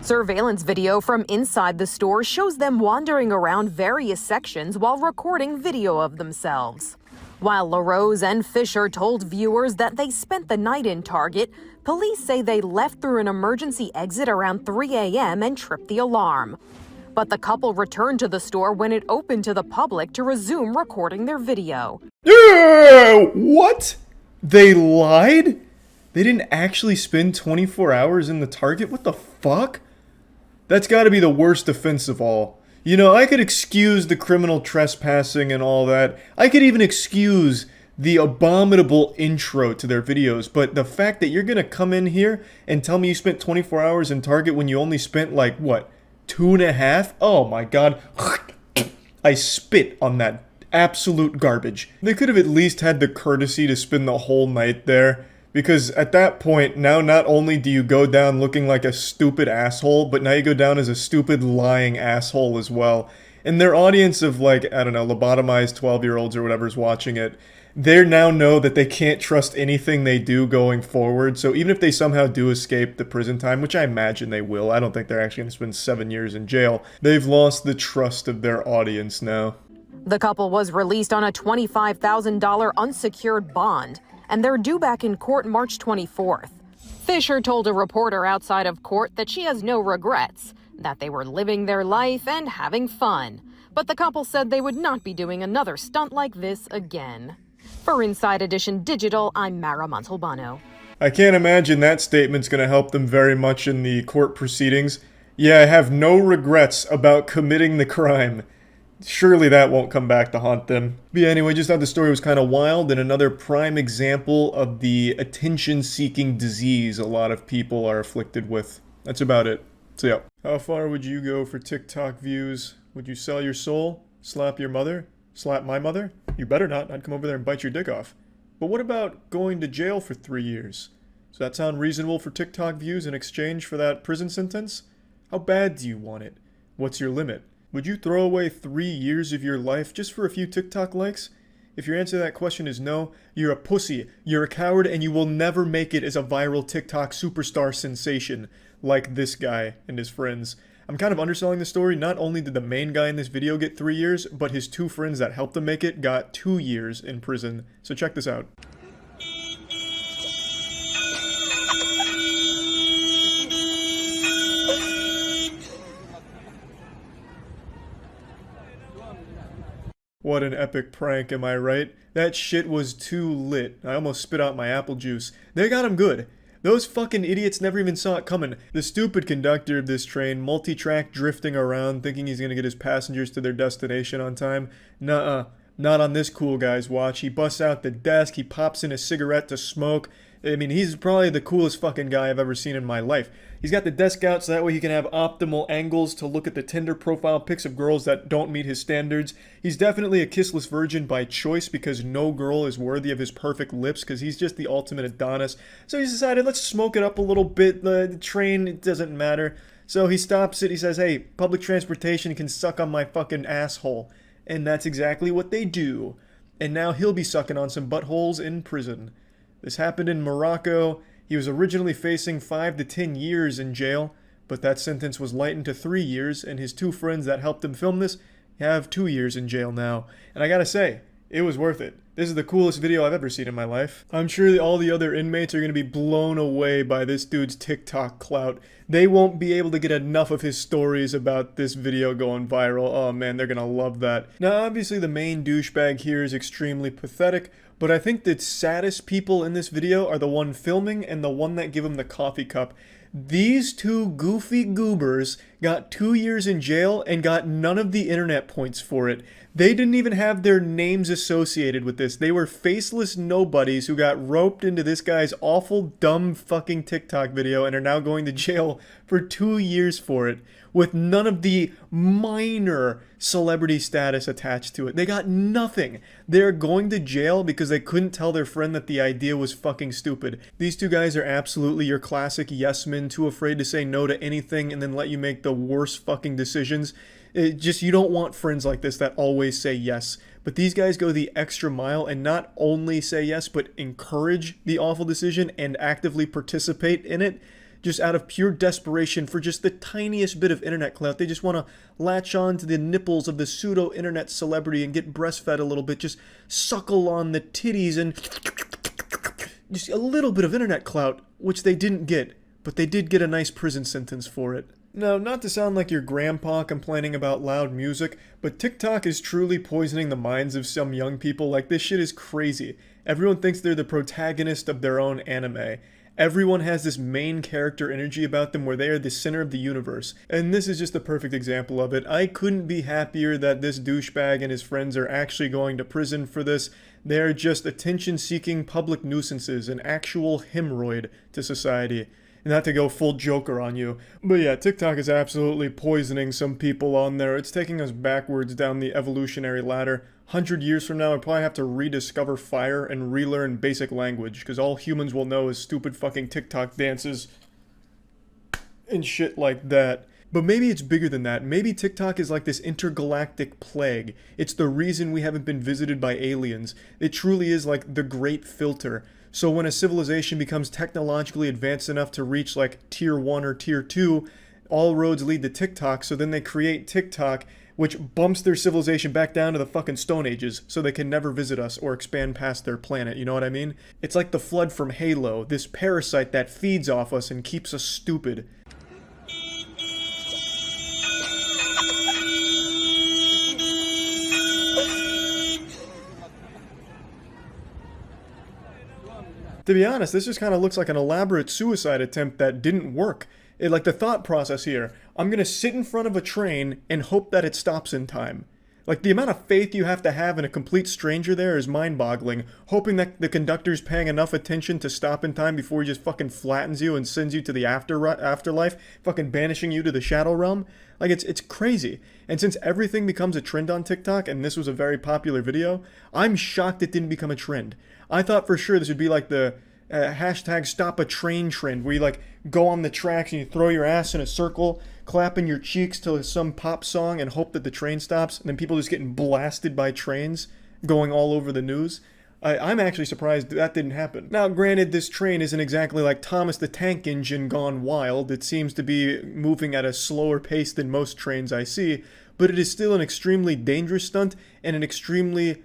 Surveillance video from inside the store shows them wandering around various sections while recording video of themselves. While LaRose and Fisher told viewers that they spent the night in Target, police say they left through an emergency exit around 3 a.m. and tripped the alarm. But the couple returned to the store when it opened to the public to resume recording their video. What? They lied? They didn't actually spend 24 hours in the Target? What the fuck? That's gotta be the worst offense of all. You know, I could excuse the criminal trespassing and all that. I could even excuse the abominable intro to their videos, but the fact that you're gonna come in here and tell me you spent 24 hours in Target when you only spent, like, what, 2.5? Oh my god. I spit on that absolute garbage. They could have at least had the courtesy to spend the whole night there. Because at that point, now not only do you go down looking like a stupid asshole, but now you go down as a stupid lying asshole as well. And their audience of, like, I don't know, lobotomized 12-year-olds or whatever's watching it, they now know that they can't trust anything they do going forward. So even if they somehow do escape the prison time, which I imagine they will, I don't think they're actually going to spend 7 years in jail, they've lost the trust of their audience now. The couple was released on a $25,000 unsecured bond, and they're due back in court March 24th. Fisher told a reporter outside of court that she has no regrets, that they were living their life and having fun. But the couple said they would not be doing another stunt like this again. For Inside Edition Digital, I'm Mara Montalbano. I can't imagine that statement's going to help them very much in the court proceedings. Yeah, I have no regrets about committing the crime. Surely that won't come back to haunt them. But yeah, anyway, just thought the story was kind of wild and another prime example of the attention-seeking disease a lot of people are afflicted with. That's about it. So yeah. How far would you go for TikTok views? Would you sell your soul? Slap your mother? Slap my mother? You better not. I'd come over there and bite your dick off. But what about going to jail for 3 years? Does that sound reasonable for TikTok views in exchange for that prison sentence? How bad do you want it? What's your limit? Would you throw away 3 years of your life just for a few TikTok likes? If your answer to that question is no, you're a pussy, you're a coward, and you will never make it as a viral TikTok superstar sensation like this guy and his friends. I'm kind of underselling the story. Not only did the main guy in this video get 3 years, but his 2 friends that helped him make it got 2 years in prison. So check this out. What an epic prank, am I right? That shit was too lit. I almost spit out my apple juice. They got him good. Those fucking idiots never even saw it coming. The stupid conductor of this train, multi-track drifting around, thinking he's gonna get his passengers to their destination on time. Nuh-uh. Not on this cool guy's watch. He busts out the desk, he pops in a cigarette to smoke. I mean, he's probably the coolest fucking guy I've ever seen in my life. He's got the desk out so that way he can have optimal angles to look at the Tinder profile pics of girls that don't meet his standards. He's definitely a kissless virgin by choice because no girl is worthy of his perfect lips because he's just the ultimate Adonis. So he's decided, let's smoke it up a little bit. The train, it doesn't matter. So he stops it. He says, hey, public transportation can suck on my fucking asshole. And that's exactly what they do. And now he'll be sucking on some buttholes in prison. This happened in Morocco. He was originally facing 5 to 10 years in jail, but that sentence was lightened to 3 years, and his 2 friends that helped him film this have 2 years in jail now. And I gotta say, it was worth it. This is the coolest video I've ever seen in my life. I'm sure all the other inmates are going to be blown away by this dude's TikTok clout. They won't be able to get enough of his stories about this video going viral. Oh man, they're going to love that. Now obviously the main douchebag here is extremely pathetic, but I think the saddest people in this video are the one filming and the one that give him the coffee cup. These 2 goofy goobers got 2 years in jail and got none of the internet points for it. They didn't even have their names associated with this. They were faceless nobodies who got roped into this guy's awful, dumb fucking TikTok video and are now going to jail for 2 years for it, with none of the minor celebrity status attached to it. They got nothing. They're going to jail because they couldn't tell their friend that the idea was fucking stupid. These 2 guys are absolutely your classic yes men, too afraid to say no to anything and then let you make the worst fucking decisions. You don't want friends like this that always say yes. But these guys go the extra mile and not only say yes, but encourage the awful decision and actively participate in it. Just out of pure desperation for just the tiniest bit of internet clout. They just want to latch on to the nipples of the pseudo-internet celebrity and get breastfed a little bit. Just suckle on the titties and just a little bit of internet clout, which they didn't get. But they did get a nice prison sentence for it. Now, not to sound like your grandpa complaining about loud music, but TikTok is truly poisoning the minds of some young people. Like, this shit is crazy. Everyone thinks they're the protagonist of their own anime. Everyone has this main character energy about them where they are the center of the universe. And this is just a perfect example of it. I couldn't be happier that this douchebag and his friends are actually going to prison for this. They're just attention-seeking public nuisances, an actual hemorrhoid to society. Not to go full Joker on you. But yeah, TikTok is absolutely poisoning some people on there. It's taking us backwards down the evolutionary ladder. 100 years from now, I'll probably have to rediscover fire and relearn basic language, because all humans will know is stupid fucking TikTok dances and shit like that. But maybe it's bigger than that. Maybe TikTok is like this intergalactic plague. It's the reason we haven't been visited by aliens. It truly is like the great filter. So when a civilization becomes technologically advanced enough to reach like tier 1 or tier 2, all roads lead to TikTok, so then they create TikTok, which bumps their civilization back down to the fucking Stone Ages, so they can never visit us or expand past their planet, you know what I mean? It's like the Flood from Halo, this parasite that feeds off us and keeps us stupid. To be honest, this just kind of looks like an elaborate suicide attempt that didn't work. Like the thought process here, I'm gonna sit in front of a train and hope that it stops in time. Like the amount of faith you have to have in a complete stranger there is mind-boggling, hoping that the conductor's paying enough attention to stop in time before he just fucking flattens you and sends you to the afterlife, fucking banishing you to the shadow realm. Like it's crazy. And since everything becomes a trend on TikTok, and this was a very popular video, I'm shocked it didn't become a trend. I thought for sure this would be like the hashtag stop a train trend, where you like go on the tracks and you throw your ass in a circle, clapping your cheeks to some pop song and hope that the train stops, and then people just getting blasted by trains going all over the news. I'm actually surprised that didn't happen. Now, granted, this train isn't exactly like Thomas the Tank Engine gone wild. It seems to be moving at a slower pace than most trains I see, but it is still an extremely dangerous stunt and an extremely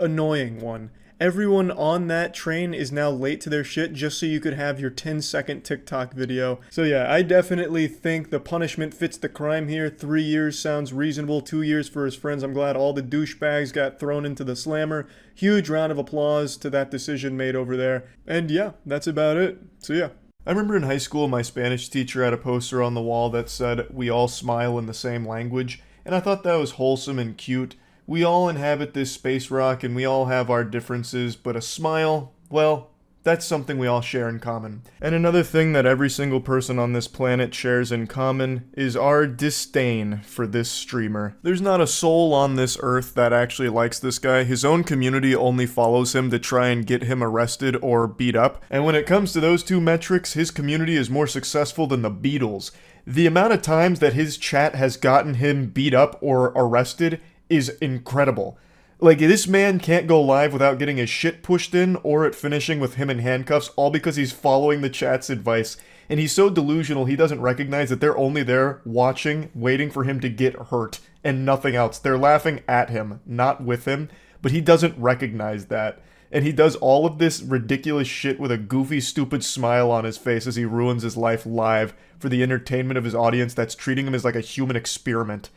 annoying one. Everyone on that train is now late to their shit just so you could have your 10-second TikTok video. So yeah, I definitely think the punishment fits the crime here. 3 years sounds reasonable. 2 years for his friends. I'm glad all the douchebags got thrown into the slammer. Huge round of applause to that decision made over there. And yeah, that's about it. So yeah. I remember in high school, my Spanish teacher had a poster on the wall that said, "We all smile in the same language." And I thought that was wholesome and cute. We all inhabit this space rock and we all have our differences, but a smile, well, that's something we all share in common. And another thing that every single person on this planet shares in common is our disdain for this streamer. There's not a soul on this earth that actually likes this guy. His own community only follows him to try and get him arrested or beat up. And when it comes to those two metrics, his community is more successful than the Beatles. The amount of times that his chat has gotten him beat up or arrested is incredible. Like, this man can't go live without getting his shit pushed in or it finishing with him in handcuffs, all because he's following the chat's advice. And he's so delusional he doesn't recognize that they're only there watching, waiting for him to get hurt, and nothing else. They're laughing at him, not with him, but he doesn't recognize that. And he does all of this ridiculous shit with a goofy, stupid smile on his face as he ruins his life live for the entertainment of his audience that's treating him as like a human experiment.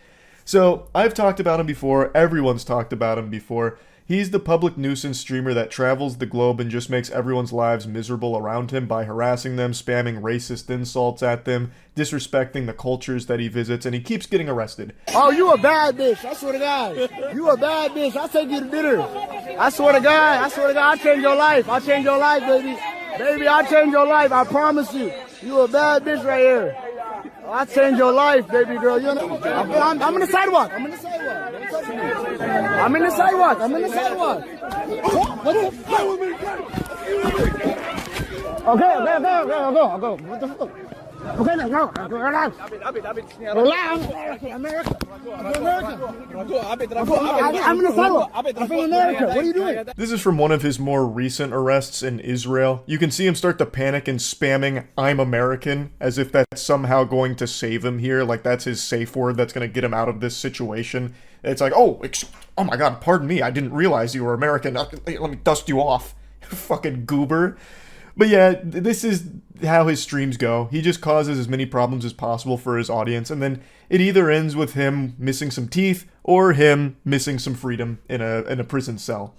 So, I've talked about him before, everyone's talked about him before. He's the public nuisance streamer that travels the globe and just makes everyone's lives miserable around him by harassing them, spamming racist insults at them, disrespecting the cultures that he visits, and he keeps getting arrested. Oh, you a bad bitch, I swear to God. You a bad bitch, I'll take you to dinner. I swear to God, I'll change your life. I'll change your life, baby. Baby, I'll change your life, I promise you. You a bad bitch right here. I'll change your life, baby girl. You know, I'm in the sidewalk. I'm in the sidewalk. I'm in the sidewalk. I'm in the sidewalk. What the fuck? Okay, I'll go. What the fuck? Okay, now go. Relax. Relax. America. I'm in the sidewalk. I'm from America. What are you doing? This is from one of his more recent arrests in Israel. You can see him start to panic and spamming "I'm American" as if that's somehow going to save him here, like that's his safe word that's going to get him out of this situation. It's like, oh my god, pardon me, I didn't realize you were American. Let me dust you off. Fucking goober. But yeah, this is how his streams go. He just causes as many problems as possible for his audience, and then it either ends with him missing some teeth or him missing some freedom in a prison cell.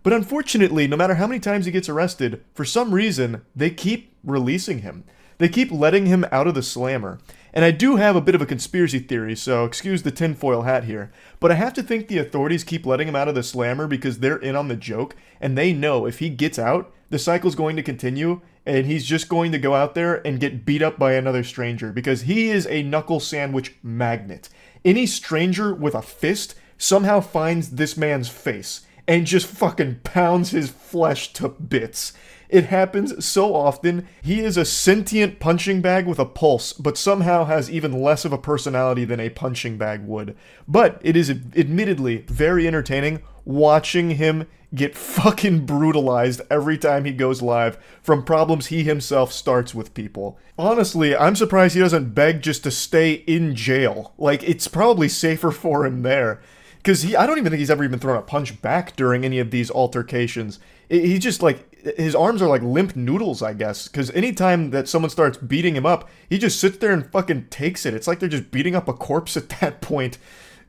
But unfortunately, no matter how many times he gets arrested, for some reason, they keep releasing him. They keep letting him out of the slammer. And I do have a bit of a conspiracy theory, so excuse the tinfoil hat here. But I have to think the authorities keep letting him out of the slammer because they're in on the joke, and they know if he gets out, the cycle's going to continue, and he's just going to go out there and get beat up by another stranger, because he is a knuckle sandwich magnet. Any stranger with a fist somehow finds this man's face and just fucking pounds his flesh to bits. It happens so often. He is a sentient punching bag with a pulse, but somehow has even less of a personality than a punching bag would. But it is admittedly very entertaining watching him get fucking brutalized every time he goes live from problems he himself starts with people. Honestly, I'm surprised he doesn't beg just to stay in jail. Like, it's probably safer for him there. Because I don't even think he's ever even thrown a punch back during any of these altercations. He just, like, his arms are like limp noodles, I guess. Because anytime that someone starts beating him up, he just sits there and fucking takes it. It's like they're just beating up a corpse at that point.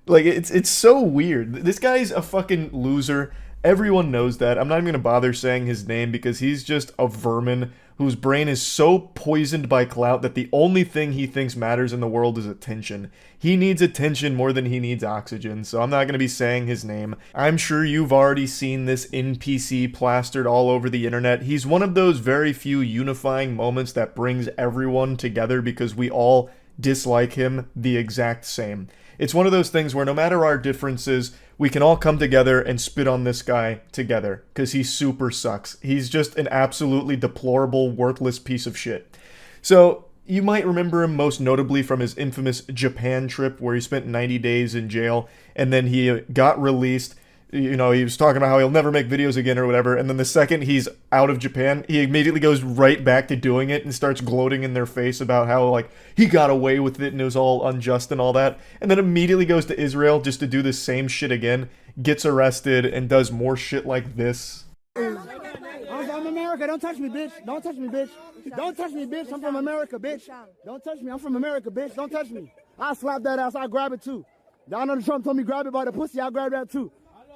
Like, it's so weird. This guy's a fucking loser. Everyone knows that. I'm not even going to bother saying his name because he's just a vermin whose brain is so poisoned by clout that the only thing he thinks matters in the world is attention. He needs attention more than he needs oxygen, so I'm not going to be saying his name. I'm sure you've already seen this NPC plastered all over the internet. He's one of those very few unifying moments that brings everyone together because we all dislike him the exact same. It's one of those things where no matter our differences, we can all come together and spit on this guy together, because he super sucks. He's just an absolutely deplorable, worthless piece of shit. So, you might remember him most notably from his infamous Japan trip, where he spent 90 days in jail, and then he got released. You know, he was talking about how he'll never make videos again or whatever, and then the second he's out of Japan, he immediately goes right back to doing it and starts gloating in their face about how, like, he got away with it and it was all unjust and all that, and then immediately goes to Israel just to do the same shit again, gets arrested, and does more shit like this. I'm from America. Don't touch me, bitch. Don't touch me, bitch. Don't touch me, bitch. I'm from America, bitch. Don't touch me. I'm from America, bitch. Don't touch me. I'll slap that ass. I'll grab it, too. Donald Trump told me grab it by the pussy. I'll grab that, too.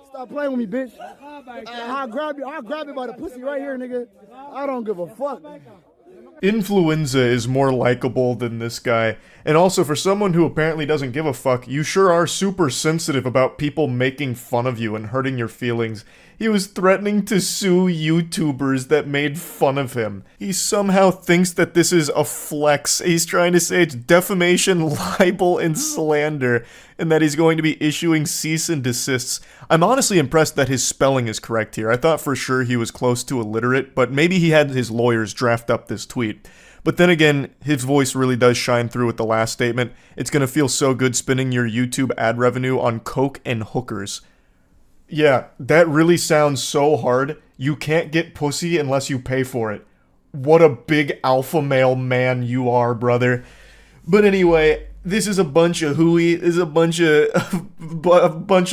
Stop playing with me, bitch. I'll grab you. I'll grab it by the pussy right here, nigga. I don't give a fuck. Penguinz0 is more likable than this guy. And also, for someone who apparently doesn't give a fuck, you sure are super sensitive about people making fun of you and hurting your feelings. He was threatening to sue YouTubers that made fun of him. He somehow thinks that this is a flex. He's trying to say it's defamation, libel, and slander, and that he's going to be issuing cease and desists. I'm honestly impressed that his spelling is correct here. I thought for sure he was close to illiterate, but maybe he had his lawyers draft up this tweet. But then again, his voice really does shine through with the last statement. It's gonna feel so good spending your YouTube ad revenue on coke and hookers. Yeah, that really sounds so hard. You can't get pussy unless you pay for it. What a big alpha male man you are, brother. But anyway, this is a bunch of hooey. This is a bunch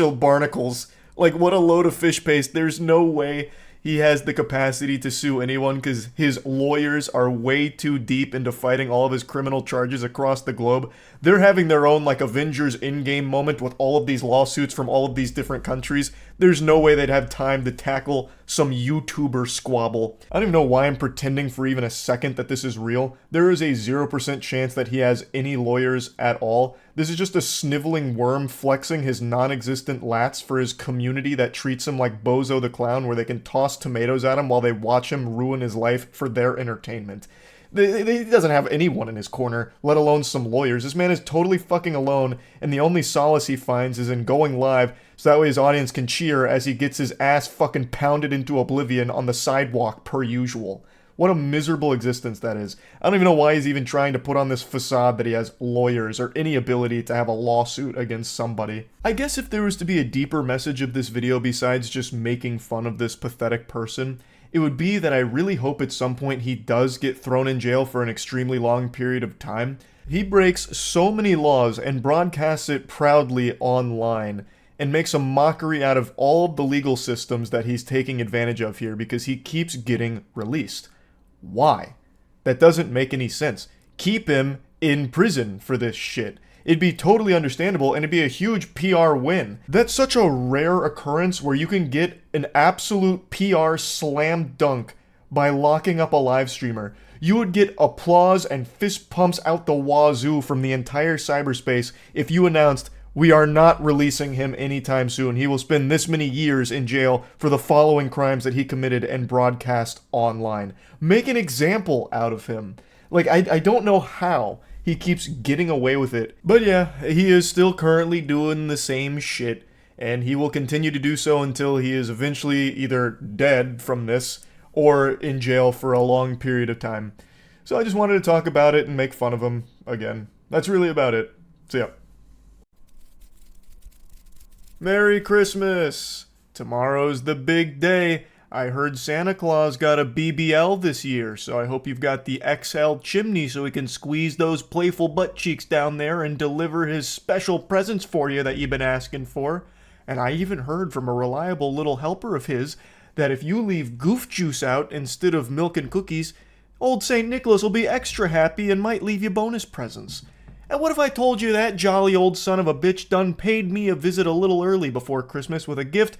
of barnacles. Like, what a load of fish paste. There's no way he has the capacity to sue anyone because his lawyers are way too deep into fighting all of his criminal charges across the globe. They're having their own, like, Avengers Endgame moment with all of these lawsuits from all of these different countries. There's no way they'd have time to tackle some YouTuber squabble. I don't even know why I'm pretending for even a second that this is real. There is a 0% chance that he has any lawyers at all. This is just a sniveling worm flexing his non-existent lats for his community that treats him like Bozo the Clown, where they can toss tomatoes at him while they watch him ruin his life for their entertainment. He doesn't have anyone in his corner, let alone some lawyers. This man is totally fucking alone, and the only solace he finds is in going live, so that way his audience can cheer as he gets his ass fucking pounded into oblivion on the sidewalk per usual. What a miserable existence that is. I don't even know why he's even trying to put on this facade that he has lawyers or any ability to have a lawsuit against somebody. I guess if there was to be a deeper message of this video besides just making fun of this pathetic person, it would be that I really hope at some point he does get thrown in jail for an extremely long period of time. He breaks so many laws and broadcasts it proudly online and makes a mockery out of all of the legal systems that he's taking advantage of here because he keeps getting released. Why? That doesn't make any sense. Keep him in prison for this shit. It'd be totally understandable, and it'd be a huge PR win. That's such a rare occurrence where you can get an absolute PR slam dunk by locking up a live streamer. You would get applause and fist pumps out the wazoo from the entire cyberspace if you announced, we are not releasing him anytime soon. He will spend this many years in jail for the following crimes that he committed and broadcast online. Make an example out of him. Like, I don't know how he keeps getting away with it. But yeah, he is still currently doing the same shit. and he will continue to do so until he is eventually either dead from this or in jail for a long period of time. So I just wanted to talk about it and make fun of him again. That's really about it. So yeah. Merry Christmas! Tomorrow's the big day. I heard Santa Claus got a BBL this year, so I hope you've got the XL chimney so he can squeeze those playful butt cheeks down there and deliver his special presents for you that you've been asking for. And I even heard from a reliable little helper of his that if you leave goof juice out instead of milk and cookies, old St. Nicholas will be extra happy and might leave you bonus presents. And what if I told you that jolly old son of a bitch done paid me a visit a little early before Christmas with a gift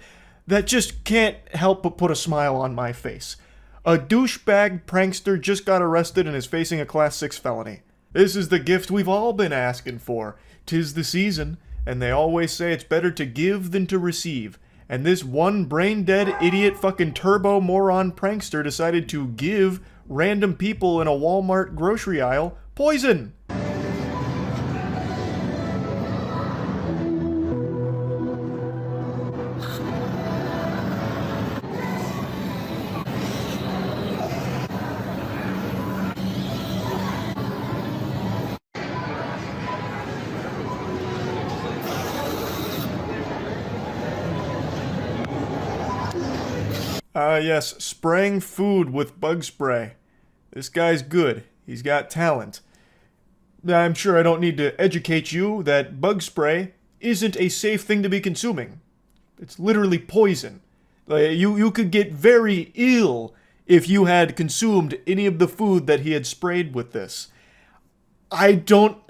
that just can't help but put a smile on my face? A douchebag prankster just got arrested and is facing a Class 6 felony. This is the gift we've all been asking for. 'Tis the season, and they always say it's better to give than to receive. And this one brain-dead idiot fucking turbo moron prankster decided to give random people in a Walmart grocery aisle poison. Yes, spraying food with bug spray. This guy's good. He's got talent. I'm sure I don't need to educate you that bug spray isn't a safe thing to be consuming. It's literally poison. You could get very ill if you had consumed any of the food that he had sprayed with this. I don't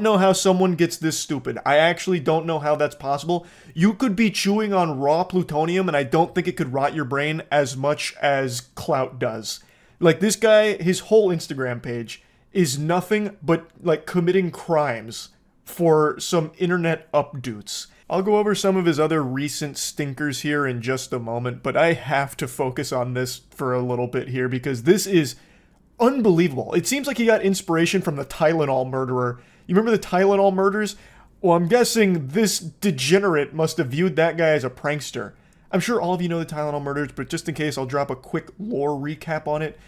know how someone gets this stupid. I actually don't know how that's possible. You could be chewing on raw plutonium and I don't think it could rot your brain as much as clout does. Like, this guy, his whole Instagram page is nothing but like committing crimes for some internet updoots. I'll go over some of his other recent stinkers here in just a moment, but I have to focus on this for a little bit here because this is unbelievable. It seems like he got inspiration from the Tylenol murderer. You remember the Tylenol murders? Well, I'm guessing this degenerate must have viewed that guy as a prankster. I'm sure all of you know the Tylenol murders, but just in case, I'll drop a quick lore recap on it.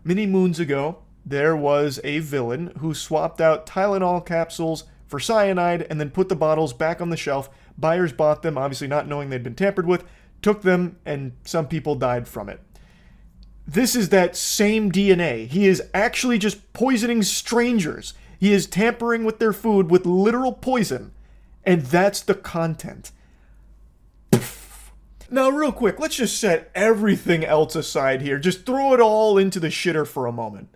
Many moons ago, there was a villain who swapped out Tylenol capsules for cyanide and then put the bottles back on the shelf. Buyers bought them, obviously not knowing they'd been tampered with, took them, and some people died from it. This is that same DNA. He is actually just poisoning strangers. He is tampering with their food with literal poison. And that's the content. Now, real quick, let's just set everything else aside here. Just throw it all into the shitter for a moment.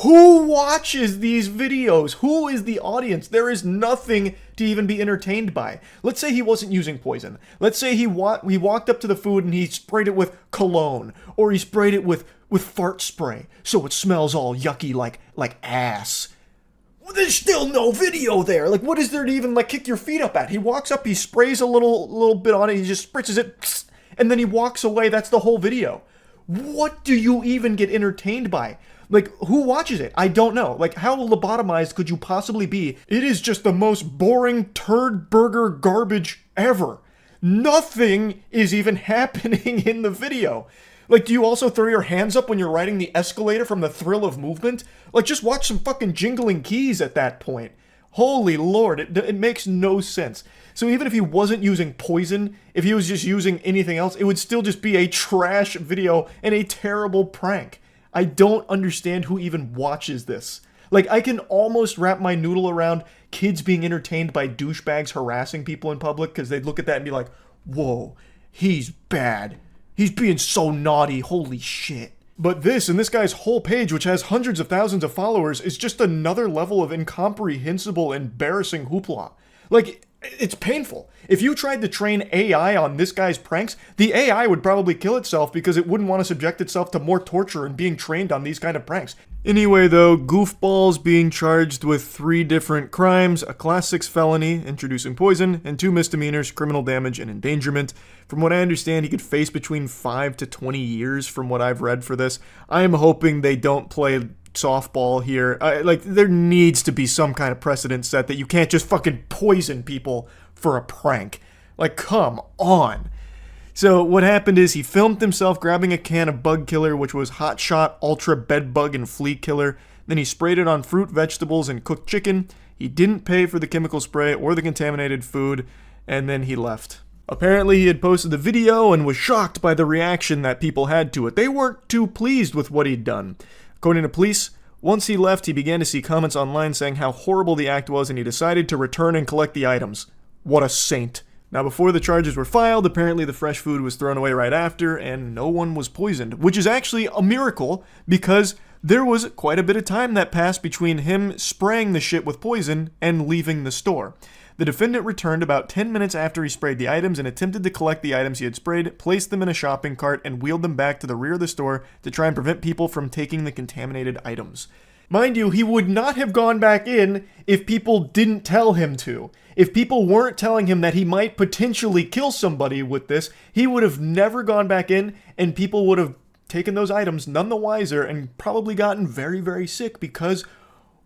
Who watches these videos? Who is the audience? There is nothing to even be entertained by. Let's say he wasn't using poison. Let's say he walked up to the food and he sprayed it with cologne, or he sprayed it with fart spray, so it smells all yucky like ass. Well, there's still no video there. Like, what is there to even like kick your feet up at? He walks up, he sprays a little bit on it, he just spritzes it, and then he walks away. That's the whole video. What do you even get entertained by? Like, who watches it? I don't know. Like, how lobotomized could you possibly be? It is just the most boring turd burger garbage ever. Nothing is even happening in the video. Like, do you also throw your hands up when you're riding the escalator from the thrill of movement? Like, just watch some fucking jingling keys at that point. Holy Lord, it makes no sense. So even if he wasn't using poison, if he was just using anything else, it would still just be a trash video and a terrible prank. I don't understand who even watches this. Like, I can almost wrap my noodle around kids being entertained by douchebags harassing people in public because they'd look at that and be like, whoa, he's bad. He's being so naughty, holy shit. But this and this guy's whole page, which has hundreds of thousands of followers, is just another level of incomprehensible, embarrassing hoopla. Like, it's painful. If you tried to train AI on this guy's pranks, the AI would probably kill itself because it wouldn't want to subject itself to more torture and being trained on these kind of pranks. Anyway, though, goofball's being charged with 3 different crimes: a Class 6 felony, introducing poison, and 2 misdemeanors, criminal damage and endangerment. From what I understand, he could face between 5 to 20 years from what I've read for this. I am hoping they don't play softball here. Like, there needs to be some kind of precedent set that you can't just fucking poison people for a prank. Like, come on. So what happened is he filmed himself grabbing a can of bug killer, which was Hot Shot Ultra Bed Bug and Flea Killer. Then he sprayed it on fruit, vegetables, and cooked chicken. He didn't pay for the chemical spray or the contaminated food, and then he left. Apparently he had posted the video and was shocked by the reaction that people had to it. They weren't too pleased with what he'd done. According to police, once he left, he began to see comments online saying how horrible the act was, and he decided to return and collect the items. What a saint. Now, before the charges were filed, apparently the fresh food was thrown away right after, and no one was poisoned, which is actually a miracle, because there was quite a bit of time that passed between him spraying the shit with poison and leaving the store. The defendant returned about 10 minutes after he sprayed the items and attempted to collect the items he had sprayed, placed them in a shopping cart, and wheeled them back to the rear of the store to try and prevent people from taking the contaminated items. Mind you, he would not have gone back in if people didn't tell him to. If people weren't telling him that he might potentially kill somebody with this, he would have never gone back in, and people would have taken those items none the wiser and probably gotten very, very sick because,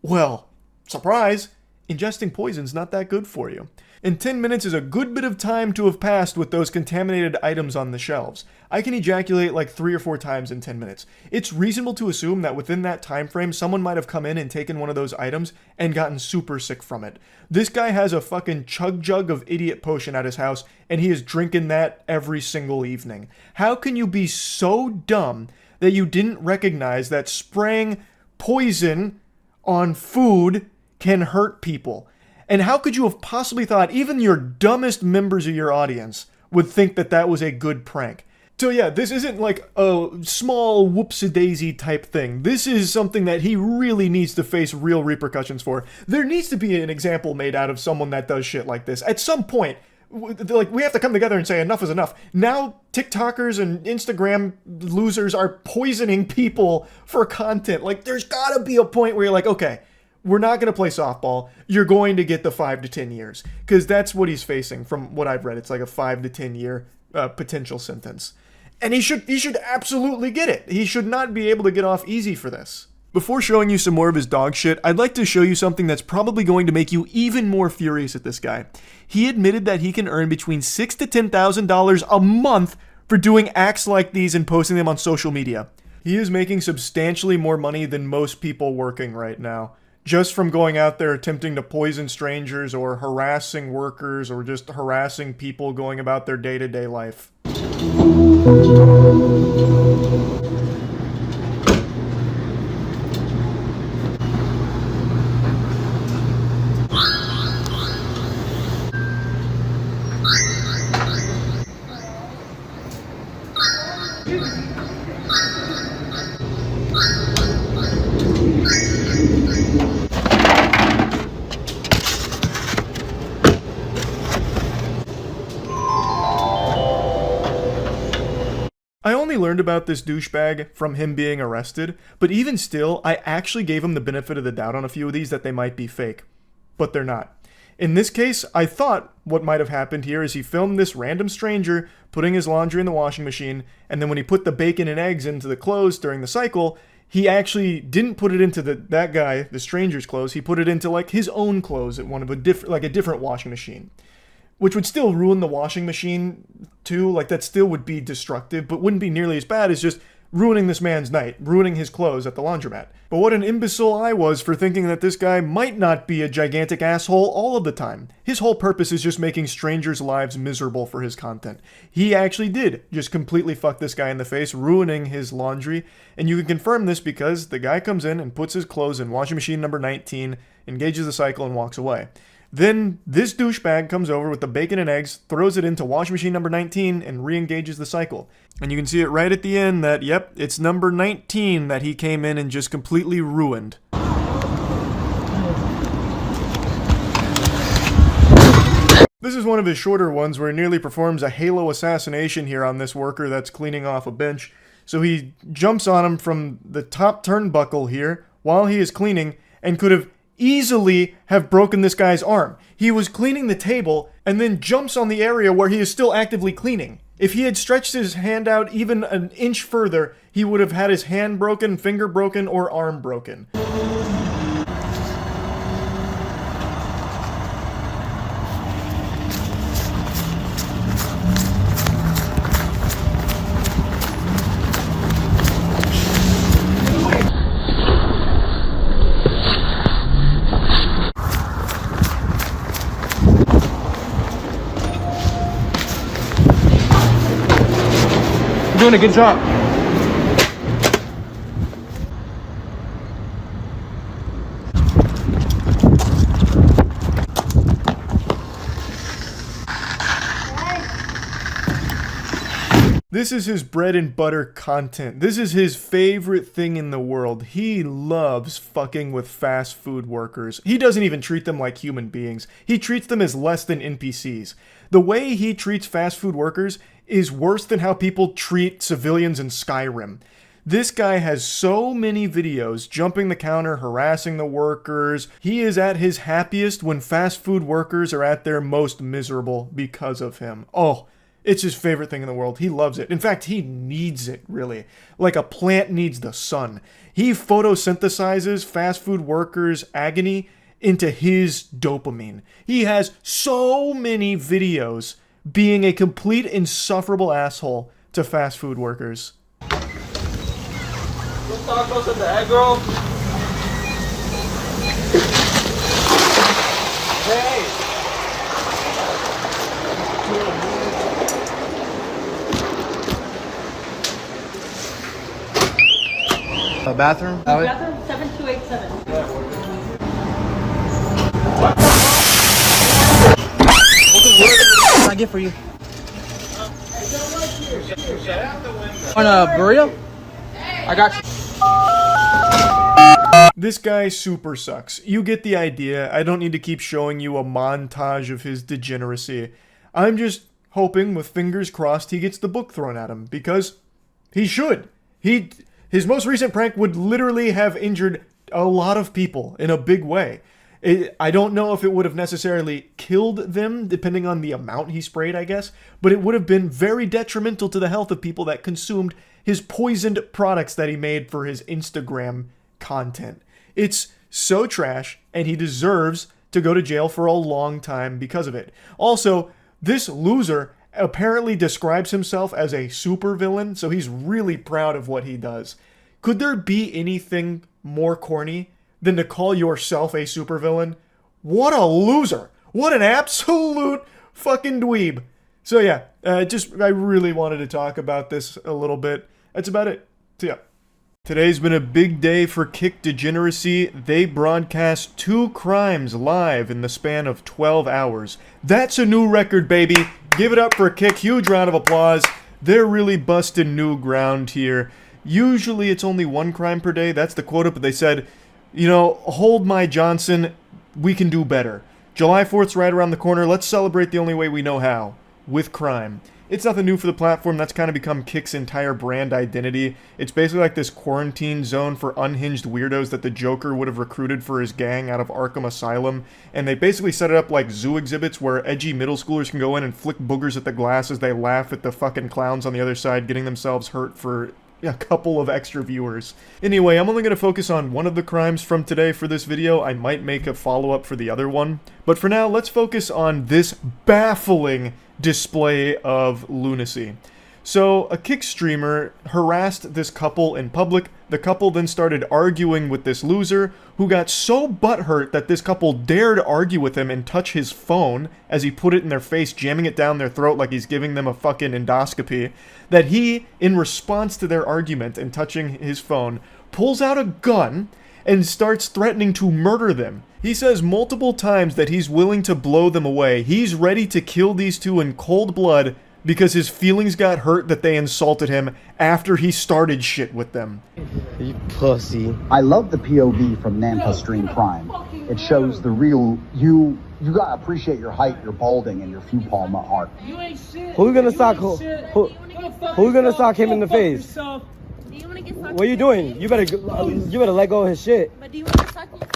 well, surprise, ingesting poison's not that good for you. And 10 minutes is a good bit of time to have passed with those contaminated items on the shelves. I can ejaculate like 3 or 4 times in 10 minutes. It's reasonable to assume that within that time frame, someone might have come in and taken one of those items and gotten super sick from it. This guy has a fucking chug jug of idiot potion at his house, and he is drinking that every single evening. How can you be so dumb that you didn't recognize that spraying poison on food can hurt people? And how could you have possibly thought even your dumbest members of your audience would think that that was a good prank? So yeah, this isn't like a small whoopsie-daisy type thing. This is something that he really needs to face real repercussions for. There needs to be an example made out of someone that does shit like this. At some point, like, we have to come together and say enough is enough. Now, TikTokers and Instagram losers are poisoning people for content. Like, there's gotta be a point where you're like, okay, we're not going to play softball. You're going to get the 5 to 10 years. Because that's what he's facing from what I've read. It's like a 5 to 10 year potential sentence. And he should absolutely get it. He should not be able to get off easy for this. Before showing you some more of his dog shit, I'd like to show you something that's probably going to make you even more furious at this guy. He admitted that he can earn between $6,000 to $10,000 a month for doing acts like these and posting them on social media. He is making substantially more money than most people working right now, just from going out there attempting to poison strangers or harassing workers or just harassing people going about their day-to-day life. I only learned about this douchebag from him being arrested, but even still, I actually gave him the benefit of the doubt on a few of these that they might be fake. But they're not. In this case, I thought what might have happened here is he filmed this random stranger putting his laundry in the washing machine, and then when he put the bacon and eggs into the clothes during the cycle, he actually didn't put it into that guy, the stranger's clothes, he put it into like his own clothes at one of a different washing machine. Which would still ruin the washing machine too, like that still would be destructive, but wouldn't be nearly as bad as just ruining this man's night, ruining his clothes at the laundromat. But what an imbecile I was for thinking that this guy might not be a gigantic asshole all of the time. His whole purpose is just making strangers' lives miserable for his content. He actually did just completely fuck this guy in the face, ruining his laundry, and you can confirm this because the guy comes in and puts his clothes in washing machine number 19, engages the cycle, and walks away. Then this douchebag comes over with the bacon and eggs, throws it into washing machine number 19, and re-engages the cycle. And you can see it right at the end that, yep, it's number 19 that he came in and just completely ruined. This is one of his shorter ones where he nearly performs a halo assassination here on this worker that's cleaning off a bench. So he jumps on him from the top turnbuckle here while he is cleaning and could have easily have broken this guy's arm. He was cleaning the table and then jumps on the area where he is still actively cleaning. If he had stretched his hand out even an inch further, he would have had his hand broken, finger broken, or arm broken. doing a good job. This is his bread and butter content. This is his favorite thing in the world. He loves fucking with fast food workers. He doesn't even treat them like human beings. He treats them as less than NPCs. The way he treats fast food workers is worse than how people treat civilians in Skyrim. This guy has so many videos jumping the counter, harassing the workers. He is at his happiest when fast food workers are at their most miserable because of him. Oh, it's his favorite thing in the world. He loves it. In fact, he needs it, really. Like a plant needs the sun. He photosynthesizes fast food workers' agony into his dopamine. He has so many videos being a complete insufferable asshole to fast food workers. Tacos at the egg roll. Hey. A bathroom? Bathroom 7287. What can I get for you? On a burrito? I got you. This guy super sucks. You get the idea. I don't need to keep showing you a montage of his degeneracy. I'm just hoping, with fingers crossed, he gets the book thrown at him, because he should. His most recent prank would literally have injured a lot of people in a big way. I don't know if it would have necessarily killed them, depending on the amount he sprayed, I guess, but it would have been very detrimental to the health of people that consumed his poisoned products that he made for his Instagram content. It's so trash, and he deserves to go to jail for a long time because of it. Also, this loser apparently describes himself as a supervillain, so he's really proud of what he does. Could there be anything more corny than to call yourself a supervillain? What a loser! What an absolute fucking dweeb! So yeah, I really wanted to talk about this a little bit. That's about it. So yeah. Today's been a big day for Kick Degeneracy. They broadcast 2 crimes live in the span of 12 hours. That's a new record, baby. Give it up for Kick. Huge round of applause. They're really busting new ground here. Usually it's only 1 crime per day. That's the quota, but they said, you know, hold my Johnson. We can do better. July 4th's right around the corner. Let's celebrate the only way we know how. With crime. It's nothing new for the platform. That's kind of become Kick's entire brand identity. It's basically like this quarantine zone for unhinged weirdos that the Joker would have recruited for his gang out of Arkham Asylum. And they basically set it up like zoo exhibits where edgy middle schoolers can go in and flick boogers at the glass as they laugh at the fucking clowns on the other side, getting themselves hurt for a couple of extra viewers. Anyway, I'm only going to focus on one of the crimes from today for this video. I might make a follow-up for the other one. But for now, let's focus on this baffling display of lunacy. So, a Kick streamer harassed this couple in public. The couple then started arguing with this loser, who got so butthurt that this couple dared argue with him and touch his phone as he put it in their face, jamming it down their throat like he's giving them a fucking endoscopy, that he, in response to their argument and touching his phone, pulls out a gun and starts threatening to murder them. He says multiple times that he's willing to blow them away. He's ready to kill these two in cold blood because his feelings got hurt that they insulted him after he started shit with them. You pussy. I love the POV from Nampa Stream Prime. It shows the real you. You gotta appreciate your height, your balding, and your few palm art. Who's gonna sock who's gonna sock him in the face? What are you doing? You better let go of his shit. But do you want to suck your face?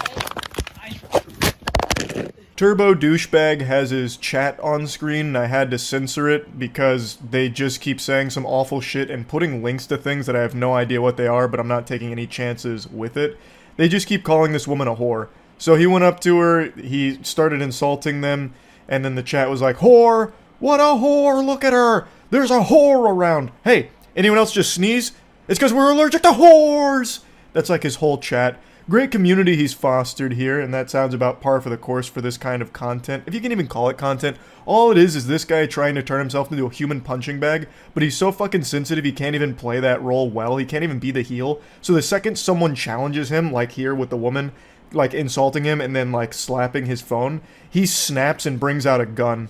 Turbo Douchebag has his chat on screen, and I had to censor it because they just keep saying some awful shit and putting links to things that I have no idea what they are, but I'm not taking any chances with it. They just keep calling this woman a whore. So he went up to her, he started insulting them, and then the chat was like, "Whore! What a whore! Look at her! There's a whore around! Hey, anyone else just sneeze? It's because we're allergic to whores!" That's like his whole chat. Great community he's fostered here, and that sounds about par for the course for this kind of content. If you can even call it content, all it is this guy trying to turn himself into a human punching bag, but he's so fucking sensitive he can't even play that role well, he can't even be the heel. So the second someone challenges him, like here with the woman, like insulting him and then like slapping his phone, he snaps and brings out a gun.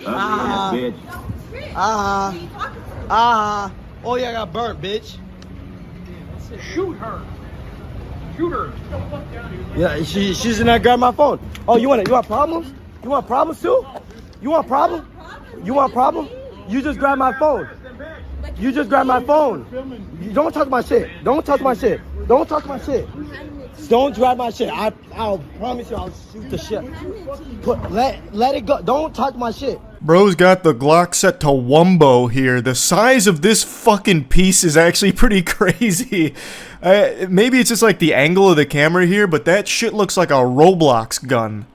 Oh yeah, I got burnt, bitch. Shoot her. Shoot her. Yeah, she's in there grabbing my phone. Oh, you want problems? You want problems too? You want problem? You want problem? You just grabbed my phone. You just grabbed my phone. You don't touch my shit. Don't touch my shit. Don't touch my shit. Don't grab my shit. I'll promise you I'll shoot the shit. Let it go. Don't touch my shit. Bro's got the Glock set to Wumbo here. The size of this fucking piece is actually pretty crazy. Maybe it's just like the angle of the camera here, but that shit looks like a Roblox gun.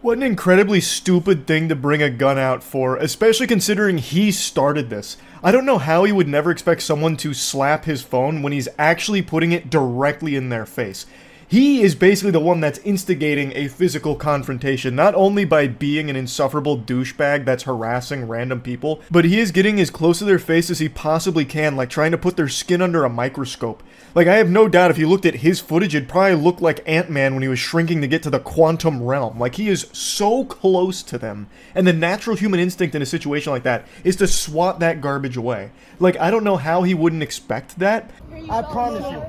What an incredibly stupid thing to bring a gun out for, especially considering he started this. I don't know how he would never expect someone to slap his phone when he's actually putting it directly in their face. He is basically the one that's instigating a physical confrontation, not only by being an insufferable douchebag that's harassing random people, but he is getting as close to their face as he possibly can, like trying to put their skin under a microscope. Like, I have no doubt if you looked at his footage, it'd probably look like Ant-Man when he was shrinking to get to the quantum realm. Like, he is so close to them. And the natural human instinct in a situation like that is to swat that garbage away. Like, I don't know how he wouldn't expect that. I promise you.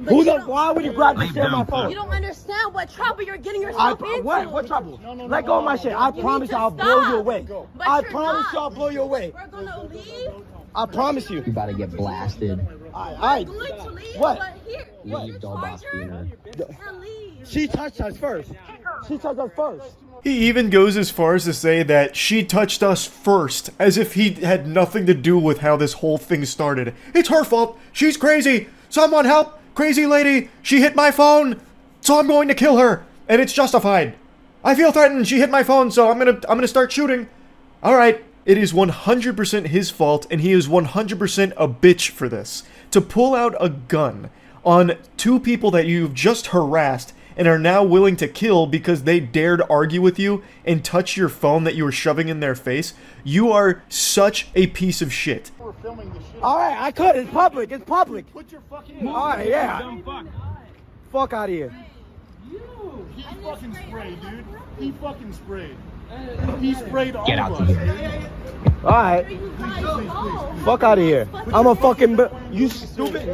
Why would you grab the shit on my phone? You don't understand what trouble you're getting yourself into. What trouble? Let go of my shit. I promise you I'll blow you away. I promise you I'll blow you away. We're gonna leave. I promise you. You about to get blasted. Alright. What? Leave, doll boss beaner. She touched us first. She touched us first. He even goes as far as to say that she touched us first, as if he had nothing to do with how this whole thing started. It's her fault. She's crazy. Someone help. Crazy lady, she hit my phone, so I'm going to kill her, and it's justified. I feel threatened. She hit my phone, so I'm gonna start shooting. All right, it is 100% his fault, and he is 100% a bitch for this. To pull out a gun on two people that you've just harassed and are now willing to kill because they dared argue with you and touch your phone that you were shoving in their face, you are such a piece of shit. Alright, I could. It's public. It's public. Put your fucking Alright, yeah. Fuck out of here. He fucking sprayed, dude. He fucking sprayed. He sprayed all Get out of of us. here. Alright. Fuck out of here. I'm a fucking... You stupid.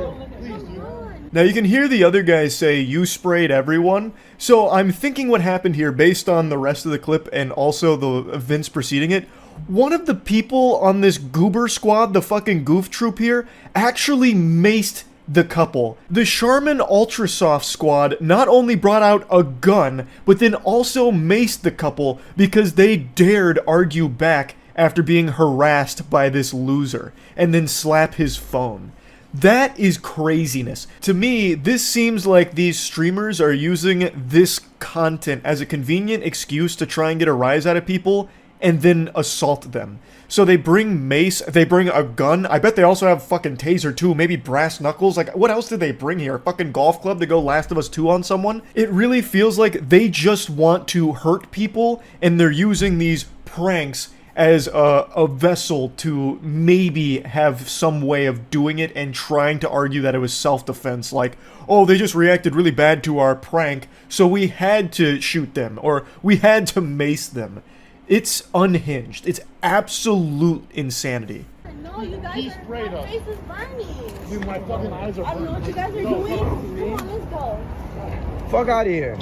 Now you can hear the other guys say, you sprayed everyone, so I'm thinking what happened here based on the rest of the clip and also the events preceding it. One of the people on this goober squad, the fucking goof troop here, actually maced the couple. The Charmin Ultrasoft squad not only brought out a gun, but then also maced the couple because they dared argue back after being harassed by this loser, and then slap his phone. That is craziness. To me, this seems like these streamers are using this content as a convenient excuse to try and get a rise out of people and then assault them. So they bring mace, they bring a gun. I bet they also have fucking taser too, maybe brass knuckles. Like, what else did they bring here? A fucking golf club to go Last of Us 2 on someone? It really feels like they just want to hurt people and they're using these pranks as a vessel to maybe have some way of doing it and trying to argue that it was self-defense. Like, oh, they just reacted really bad to our prank, so we had to shoot them, or we had to mace them. It's unhinged. It's absolute insanity. No, you guys He sprayed us. face is burning. Dude, my fucking eyes are I don't know burning. what you guys are doing. Come on, let's go. Fuck out of here.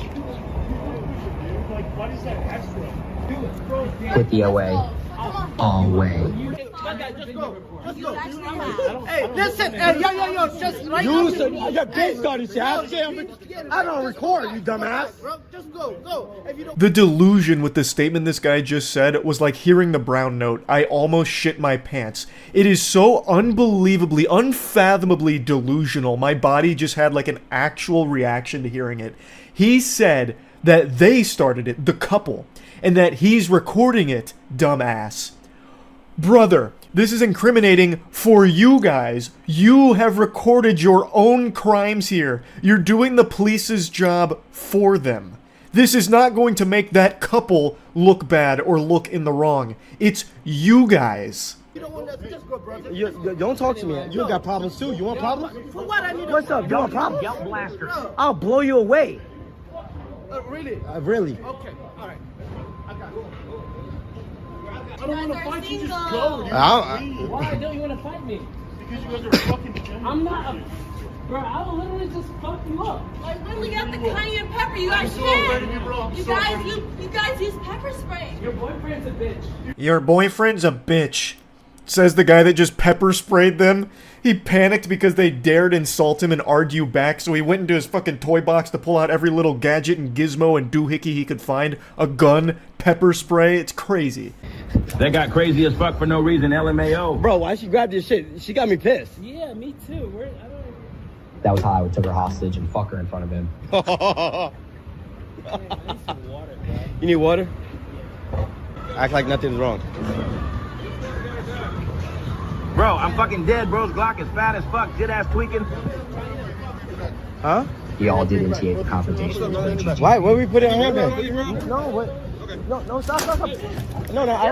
Like, what is that extra? Dude, bro, Put the away. All way. Hey, listen. Hey, yo. Just right now. You said your bitch started shit. I don't record, you dumbass. just go. If you don't The delusion with the statement this guy just said was like hearing the brown note. I almost shit my pants. It is so unbelievably, unfathomably delusional. My body just had like an actual reaction to hearing it. He said that they started it, the couple, and that he's recording it, dumbass. Brother, This is incriminating for you guys. You have recorded your own crimes here. You're doing the police's job for them. This is not going to make that couple look bad or look in the wrong. It's you guys. You don't talk to me. You got problems too. You want problems? For what? I need. What's up? You want problems? Yell blasters. I'll blow you away. Really? Really? Okay. All right. I got it. I don't want to fight you. Just go. Why don't you want to fight me? Because you guys are fucking degenerates. I'm not. Bro, I will literally just fuck you up. I really got the cayenne pepper. You guys can. You guys use pepper spray. Your boyfriend's a bitch. Your boyfriend's a bitch. Says the guy that just pepper sprayed them. He panicked because they dared insult him and argue back, so he went into his fucking toy box to pull out every little gadget and gizmo and doohickey he could find. A gun, pepper spray, it's crazy. They got crazy as fuck for no reason, LMAO. Bro, why she grabbed this shit? She got me pissed. Yeah, me too. That was how I took her hostage and fuck her in front of him. You need water? Act like nothing's wrong. Bro, I'm fucking dead. Bro's Glock is fat as fuck. Shit ass tweaking. Huh? We all did initiate the confrontation. Why? What we put in her hand? No, what? No, stop. No, I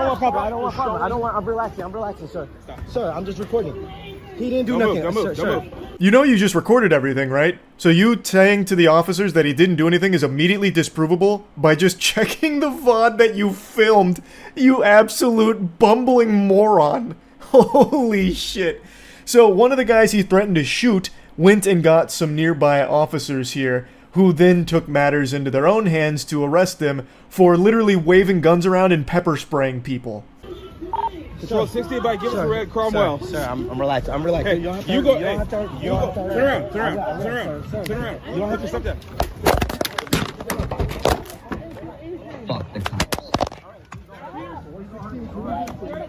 don't want problem. I'm relaxing, sir. Sir, I'm just recording. He didn't do nothing. Sir. You know you just recorded everything, right? So you saying to the officers that he didn't do anything is immediately disprovable by just checking the VOD that you filmed, you absolute bumbling moron. Holy shit. So one of the guys he threatened to shoot went and got some nearby officers here, who then took matters into their own hands to arrest them for literally waving guns around and pepper spraying people. Control 60 by give us a red Cromwell. Sir, I'm relaxed. Hey, you go. Turn around. You don't have to stop that. Fuck the cops.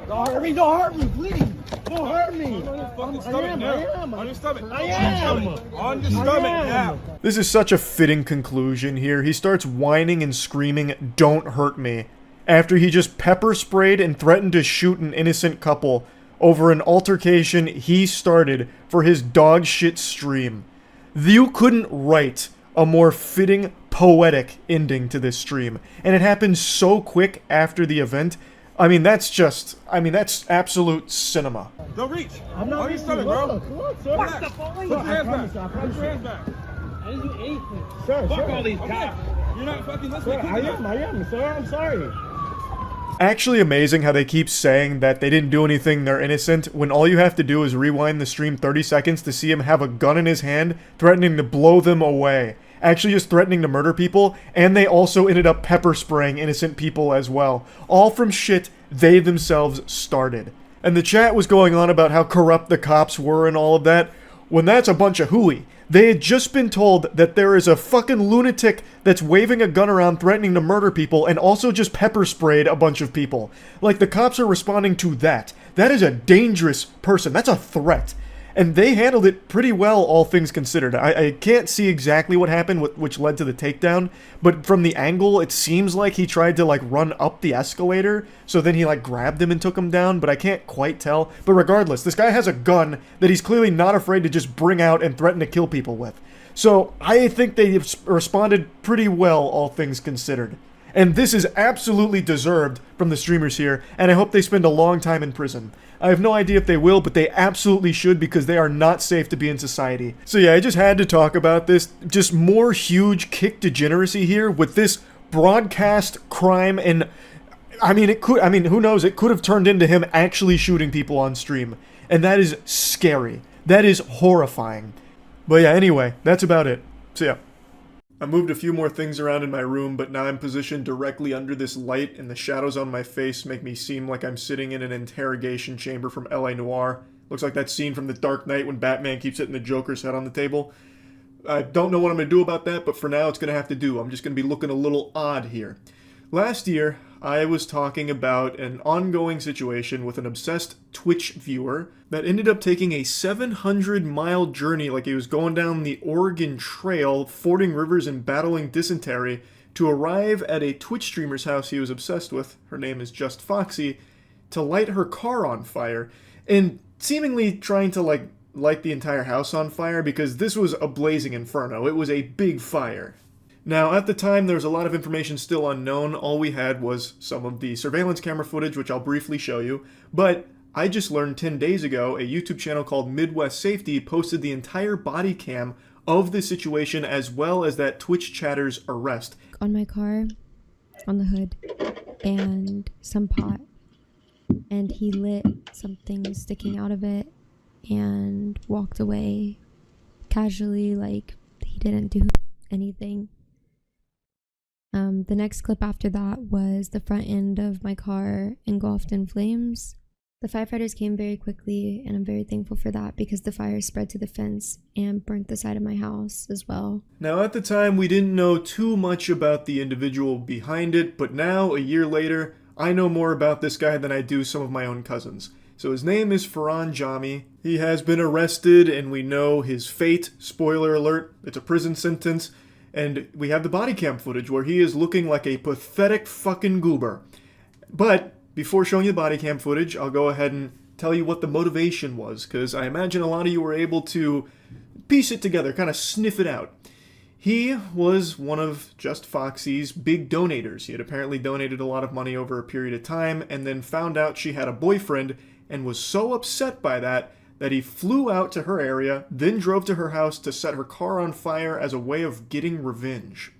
Don't hurt me, please. Don't hurt me. On your stomach now. On your stomach. I am. On your stomach now. This is such a fitting conclusion here. He starts whining and screaming, "Don't hurt me," after he just pepper sprayed and threatened to shoot an innocent couple over an altercation he started for his dog shit stream. You couldn't write a more fitting, poetic ending to this stream, and it happened so quick after the event. I mean, that's absolute cinema. Don't reach. I'm not on your stomach, bro. Come on, sir. Relax. Put your hands back. Put your hands back. I didn't do anything. Sir, Fuck all these cops. You're not fucking listening. I am, sir. I'm sorry. Actually amazing how they keep saying that they didn't do anything, they're innocent, when all you have to do is rewind the stream 30 seconds to see him have a gun in his hand, threatening to blow them away. Actually just threatening to murder people, and they also ended up pepper spraying innocent people as well. All from shit they themselves started. And the chat was going on about how corrupt the cops were and all of that, when that's a bunch of hooey. They had just been told that there is a fucking lunatic that's waving a gun around threatening to murder people and also just pepper sprayed a bunch of people. Like, the cops are responding to that. That is a dangerous person. That's a threat. And they handled it pretty well, all things considered. I can't see exactly what happened, which led to the takedown, but from the angle, it seems like he tried to, like, run up the escalator, so then he, like, grabbed him and took him down, but I can't quite tell. But regardless, this guy has a gun that he's clearly not afraid to just bring out and threaten to kill people with. So, I think they responded pretty well, all things considered. And this is absolutely deserved from the streamers here, and I hope they spend a long time in prison. I have no idea if they will, but they absolutely should because they are not safe to be in society. So yeah, I just had to talk about this. Just more huge kick degeneracy here with this broadcast crime, and who knows, it could have turned into him actually shooting people on stream. And that is scary. That is horrifying. But yeah, anyway, that's about it. So yeah. I moved a few more things around in my room, but now I'm positioned directly under this light, and the shadows on my face make me seem like I'm sitting in an interrogation chamber from LA Noire. Looks like that scene from The Dark Knight when Batman keeps hitting the Joker's head on the table. I don't know what I'm going to do about that, but for now it's going to have to do. I'm just going to be looking a little odd here. Last year, I was talking about an ongoing situation with an obsessed Twitch viewer that ended up taking a 700-mile journey, like he was going down the Oregon Trail, fording rivers and battling dysentery, to arrive at a Twitch streamer's house he was obsessed with, her name is Just Foxy, to light her car on fire, and seemingly trying to light the entire house on fire because this was a blazing inferno. It was a big fire. Now, at the time, there was a lot of information still unknown. All we had was some of the surveillance camera footage, which I'll briefly show you. But I just learned 10 days ago, a YouTube channel called Midwest Safety posted the entire body cam of the situation as well as that Twitch chatter's arrest. On my car, on the hood, and some pot. And he lit something sticking out of it and walked away casually, like he didn't do anything. The next clip after that was the front end of my car engulfed in flames. The firefighters came very quickly, and I'm very thankful for that because the fire spread to the fence and burnt the side of my house as well. Now, at the time, we didn't know too much about the individual behind it, but now, a year later, I know more about this guy than I do some of my own cousins. So his name is Farhan Jami. He has been arrested, and we know his fate. Spoiler alert, it's a prison sentence. And we have the body cam footage where he is looking like a pathetic fucking goober. But before showing you the body cam footage, I'll go ahead and tell you what the motivation was, because I imagine a lot of you were able to piece it together, kind of sniff it out. He was one of Just Foxy's big donators. He had apparently donated a lot of money over a period of time, and then found out she had a boyfriend, and was so upset by that he flew out to her area, then drove to her house to set her car on fire as a way of getting revenge.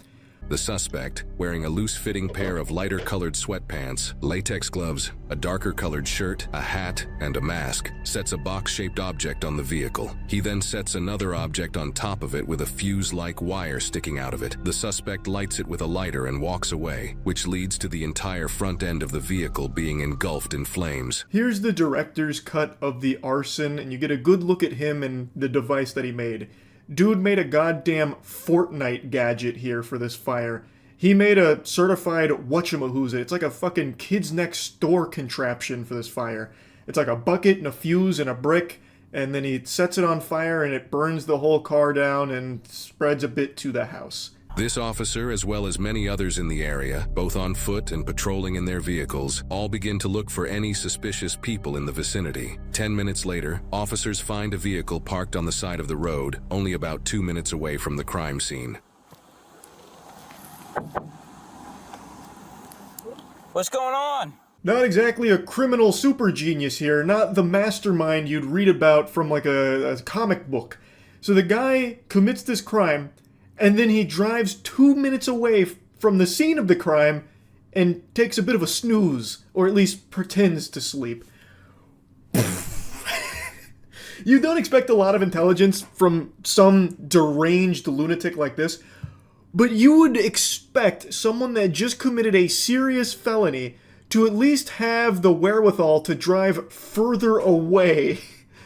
The suspect, wearing a loose-fitting pair of lighter-colored sweatpants, latex gloves, a darker-colored shirt, a hat, and a mask, sets a box-shaped object on the vehicle. He then sets another object on top of it with a fuse-like wire sticking out of it. The suspect lights it with a lighter and walks away, which leads to the entire front end of the vehicle being engulfed in flames. Here's the director's cut of the arson, and you get a good look at him and the device that he made. Dude made a goddamn Fortnite gadget here for this fire. He made a certified whatchamahooza. It's like a fucking kids next door contraption for this fire. It's like a bucket and a fuse and a brick, and then he sets it on fire and it burns the whole car down and spreads a bit to the house. This officer, as well as many others in the area, both on foot and patrolling in their vehicles, all begin to look for any suspicious people in the vicinity. 10 minutes later, officers find a vehicle parked on the side of the road, only about 2 minutes away from the crime scene. What's going on? Not exactly a criminal super genius here, not the mastermind you'd read about from like a comic book. So the guy commits this crime, and then he drives 2 minutes away from the scene of the crime and takes a bit of a snooze, or at least pretends to sleep. You don't expect a lot of intelligence from some deranged lunatic like this, but you would expect someone that just committed a serious felony to at least have the wherewithal to drive further away.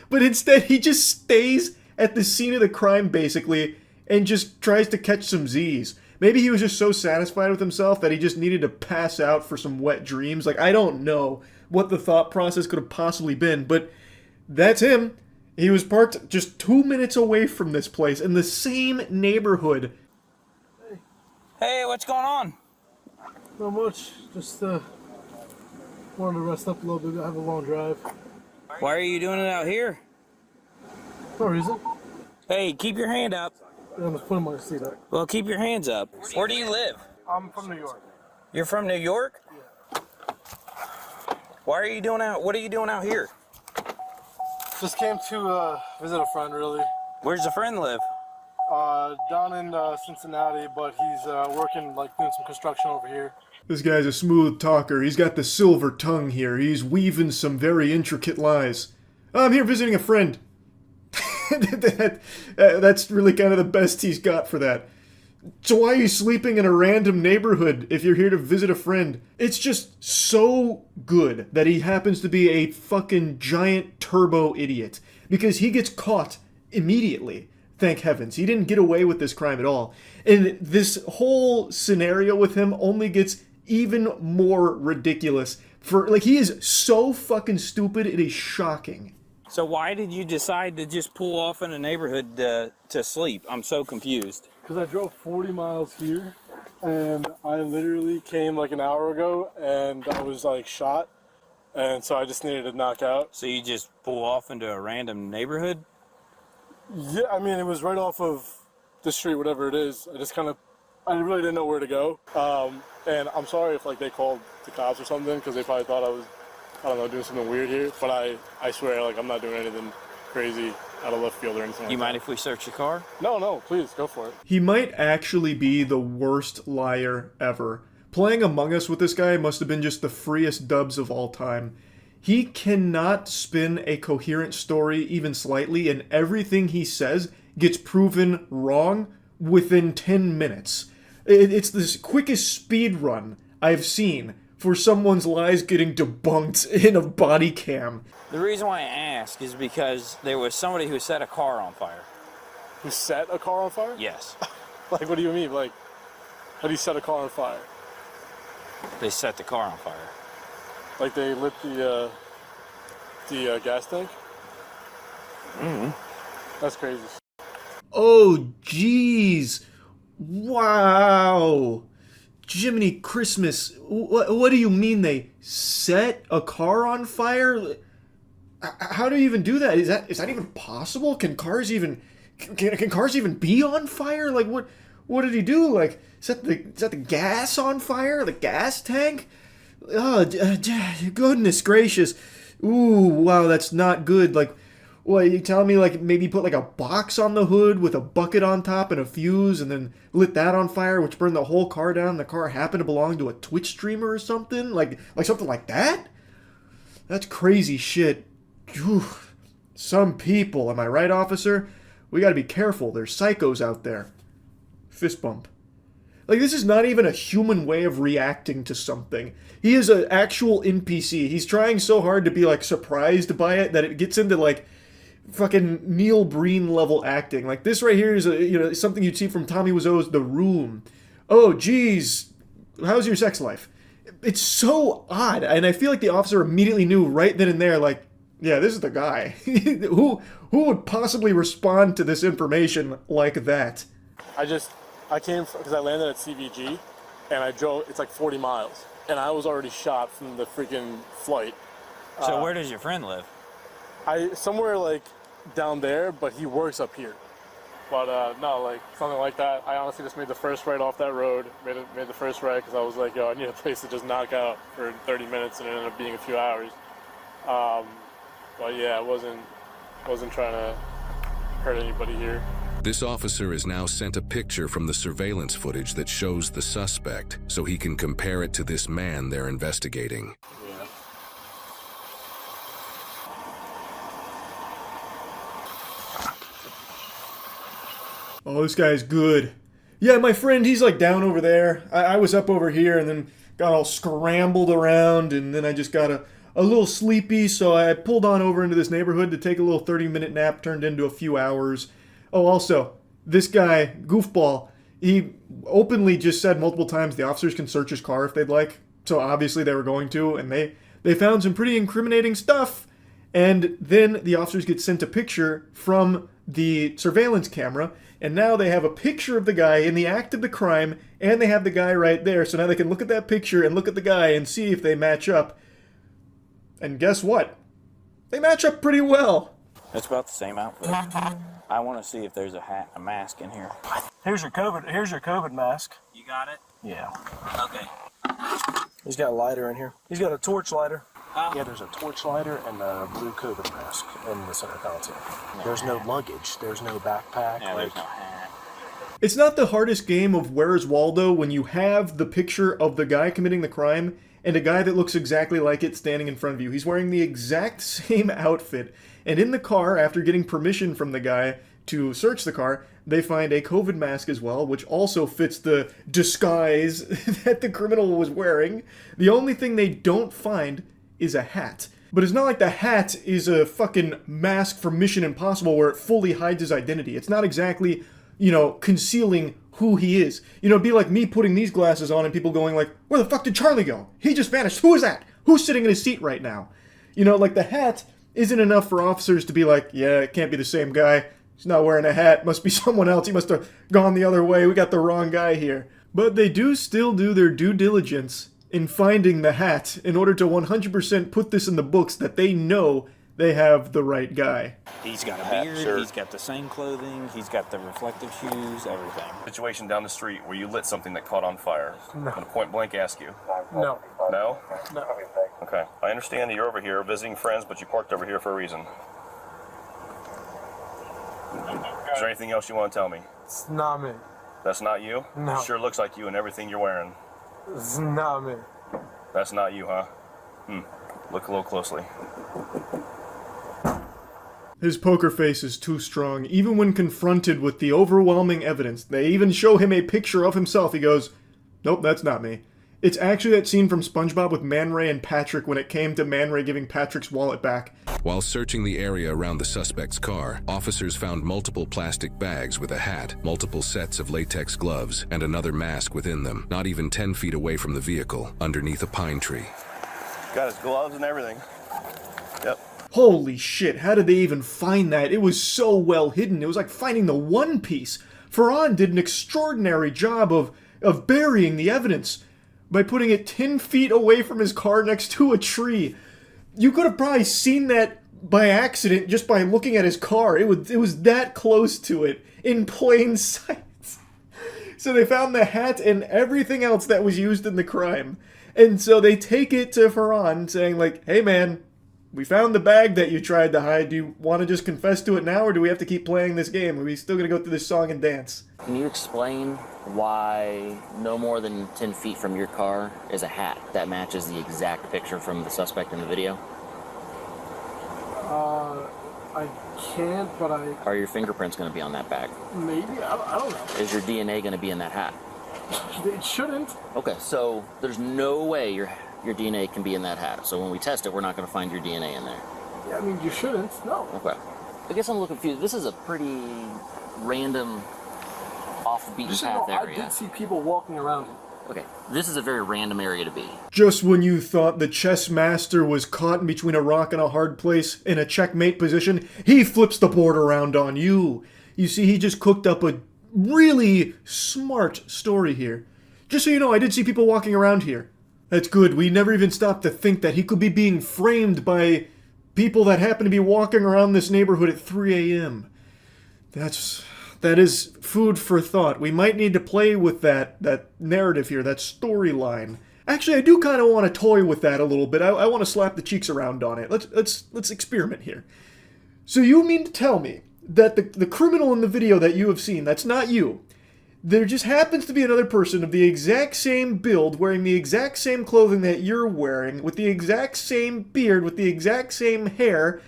But instead, he just stays at the scene of the crime, basically, and just tries to catch some Z's. Maybe he was just so satisfied with himself that he just needed to pass out for some wet dreams. Like, I don't know what the thought process could have possibly been, but that's him. He was parked just 2 minutes away from this place in the same neighborhood. Hey, what's going on? Not much. Just wanted to rest up a little bit. I have a long drive. Why are you doing it out here? No reason. Hey, keep your hand up. I'm just putting my seat up. Well, keep your hands up. Where do you live? I'm from New York. You're from New York? Yeah. What are you doing out here? Just came to visit a friend, really. Where's the friend live? Down in Cincinnati, but he's working, like, doing some construction over here. This guy's a smooth talker. He's got the silver tongue here. He's weaving some very intricate lies. I'm here visiting a friend. That's really kind of the best he's got for that. So why are you sleeping in a random neighborhood if you're here to visit a friend? It's just so good that he happens to be a fucking giant turbo idiot. Because he gets caught immediately. Thank heavens. He didn't get away with this crime at all. And this whole scenario with him only gets even more ridiculous. He is so fucking stupid, it is shocking. So why did you decide to just pull off in a neighborhood to sleep? I'm so confused. Because I drove 40 miles here, and I literally came like an hour ago, and I was like shot, and so I just needed to knock out. So you just pull off into a random neighborhood? Yeah, I mean, it was right off of the street, whatever it is. I really didn't know where to go. And I'm sorry if like they called the cops or something, because they probably thought I was, I don't know, doing something weird here. But I swear, like, I'm not doing anything crazy out of left field or anything like that. You mind if we search the car? No, please, go for it. He might actually be the worst liar ever. Playing Among Us with this guy must have been just the freest dubs of all time. He cannot spin a coherent story even slightly, and everything he says gets proven wrong within 10 minutes. It's the quickest speed run I've seen for someone's lies getting debunked in a body cam. The reason why I ask is because there was somebody who set a car on fire. Who set a car on fire? Yes. Like, what do you mean? Like, how do you set a car on fire? They set the car on fire. Like they lit the gas tank? Mm-hmm. That's crazy. Oh, jeez. Wow. Jiminy Christmas. What do you mean they set a car on fire? How do you even do that? Is that even possible? Can cars even be on fire? Like what did he do? Like set the gas on fire? The gas tank? Oh, goodness gracious. Ooh, wow, that's not good. Like, what, you telling me, like, maybe put, like, a box on the hood with a bucket on top and a fuse and then lit that on fire, which burned the whole car down? The car happened to belong to a Twitch streamer or something? Like something like that? That's crazy shit. Whew. Some people, am I right, officer? We gotta be careful. There's psychos out there. Fist bump. Like, this is not even a human way of reacting to something. He is an actual NPC. He's trying so hard to be, like, surprised by it that it gets into, like, fucking Neil Breen level acting. Like, this right here is something you'd see from Tommy Wiseau's The Room. Oh, geez, how's your sex life? It's so odd, and I feel like the officer immediately knew right then and there, like, yeah, this is the guy. Who would possibly respond to this information like that? I came because I landed at CVG, and I drove. It's like 40 miles, and I was already shot from the freaking flight. So where does your friend live? Somewhere like down there, but he works up here. But no, like something like that. I honestly just made the first right off that road. Made the first right because I was like, yo, I need a place to just knock out for 30 minutes, and it ended up being a few hours. But yeah, I wasn't trying to hurt anybody here. This officer has now sent a picture from the surveillance footage that shows the suspect, so he can compare it to this man they're investigating. Yeah. Oh, this guy's good. Yeah, my friend, he's like down over there. I was up over here and then got all scrambled around, and then I just got a little sleepy, so I pulled on over into this neighborhood to take a little 30-minute nap, turned into a few hours. Oh, also, this guy, Goofball, he openly just said multiple times the officers can search his car if they'd like. So obviously they were going to, and they found some pretty incriminating stuff. And then the officers get sent a picture from the surveillance camera, and now they have a picture of the guy in the act of the crime, and they have the guy right there. So now they can look at that picture and look at the guy and see if they match up. And guess what? They match up pretty well. It's about the same outfit. I want to see if there's a hat, a mask in here. Here's your COVID mask. You got it? Yeah. Okay. He's got a lighter in here. He's got a torch lighter. Yeah, there's a torch lighter and a blue COVID mask in the center console. There's no luggage. There's no backpack. Yeah, there's no hat. It's not the hardest game of Where's Waldo when you have the picture of the guy committing the crime and a guy that looks exactly like it standing in front of you. He's wearing the exact same outfit. And in the car, after getting permission from the guy to search the car, they find a COVID mask as well, which also fits the disguise that the criminal was wearing. The only thing they don't find is a hat. But it's not like the hat is a fucking mask from Mission Impossible where it fully hides his identity. It's not exactly, concealing who he is. It'd be like me putting these glasses on and people going like, where the fuck did Charlie go? He just vanished. Who is that? Who's sitting in his seat right now? Like the hat isn't enough for officers to be like, yeah, it can't be the same guy. He's not wearing a hat. Must be someone else. He must have gone the other way. We got the wrong guy here. But they do still do their due diligence in finding the hat in order to 100% put this in the books that they know they have the right guy. He's got a beard, he's got the same clothing, he's got the reflective shoes, everything. Situation down the street where you lit something that caught on fire. I'm gonna point blank ask you. No. No? No. Okay. I understand that you're over here visiting friends, but you parked over here for a reason. Is there anything else you want to tell me? It's not me. That's not you? No. Sure looks like you and everything you're wearing. It's not me. That's not you, huh? Look a little closely. His poker face is too strong. Even when confronted with the overwhelming evidence, they even show him a picture of himself. He goes, nope, that's not me. It's actually that scene from SpongeBob with Man Ray and Patrick when it came to Man Ray giving Patrick's wallet back. While searching the area around the suspect's car, officers found multiple plastic bags with a hat, multiple sets of latex gloves, and another mask within them, not even 10 feet away from the vehicle, underneath a pine tree. Got his gloves and everything. Yep. Holy shit, how did they even find that? It was so well hidden. It was like finding the One Piece. Ferran did an extraordinary job of burying the evidence by putting it 10 feet away from his car next to a tree. You could have probably seen that by accident just by looking at his car. It was that close to it in plain sight. So they found the hat and everything else that was used in the crime. And so they take it to Ferran saying like, hey man, we found the bag that you tried to hide. Do you want to just confess to it now, or do we have to keep playing this game? Are we still going to go through this song and dance? Can you explain why no more than 10 feet from your car is a hat that matches the exact picture from the suspect in the video? I can't, but Are your fingerprints going to be on that bag? maybe, I don't know. Is your DNA going to be in that hat? It shouldn't. Okay, so there's no way your DNA can be in that hat. So when we test it, we're not going to find your DNA in there. Yeah, I mean, you shouldn't, no. Okay. I guess I'm a little confused. This is a pretty random, off the beaten Just so you path know, I area. did see people walking around it. Okay, this is a very random area to be. Just when you thought the chess master was caught in between a rock and a hard place in a checkmate position, he flips the board around on you. You see, he just cooked up a really smart story here. Just so you know, I did see people walking around here. That's good. We never even stopped to think that he could be being framed by people that happen to be walking around this neighborhood at 3 a.m. That is food for thought. We might need to play with that narrative here, that storyline. Actually, I do kind of want to toy with that a little bit. I want to slap the cheeks around on it. Let's experiment here. So you mean to tell me that the criminal in the video that you have seen, that's not you. There just happens to be another person of the exact same build, wearing the exact same clothing that you're wearing, with the exact same beard, with the exact same hair.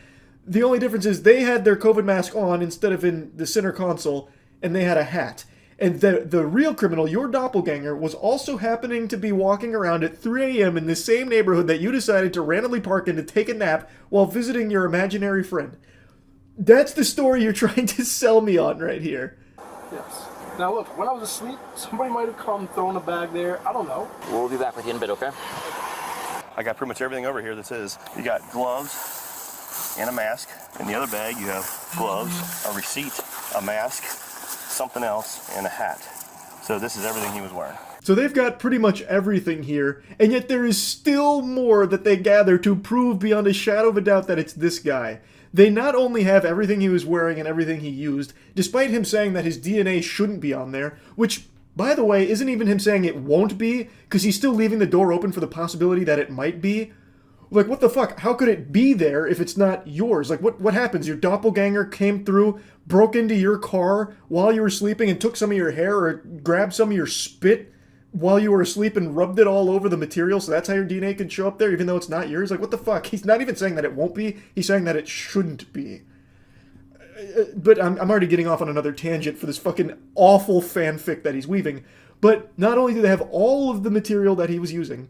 The only difference is they had their COVID mask on instead of in the center console, and they had a hat. And the real criminal, your doppelganger, was also happening to be walking around at 3 a.m. in the same neighborhood that you decided to randomly park in to take a nap while visiting your imaginary friend. That's the story you're trying to sell me on right here. Yes. Now look, when I was asleep, somebody might have come, thrown a bag there. I don't know. We'll be back with you in a bit, okay? I got pretty much everything over here that's his. You got gloves and a mask. In the other bag, you have gloves, a receipt, a mask, something else, and a hat. So this is everything he was wearing. So they've got pretty much everything here, and yet there is still more that they gather to prove beyond a shadow of a doubt that it's this guy. They not only have everything he was wearing and everything he used, despite him saying that his DNA shouldn't be on there, which, by the way, isn't even him saying it won't be, because he's still leaving the door open for the possibility that it might be. Like, what the fuck? How could it be there if it's not yours? Like, what happens? Your doppelganger came through, broke into your car while you were sleeping and took some of your hair or grabbed some of your spit while you were asleep and rubbed it all over the material, so that's how your DNA can show up there even though it's not yours? Like, what the fuck? He's not even saying that it won't be. He's saying that it shouldn't be. But I'm already getting off on another tangent for this fucking awful fanfic that he's weaving. But not only do they have all of the material that he was using,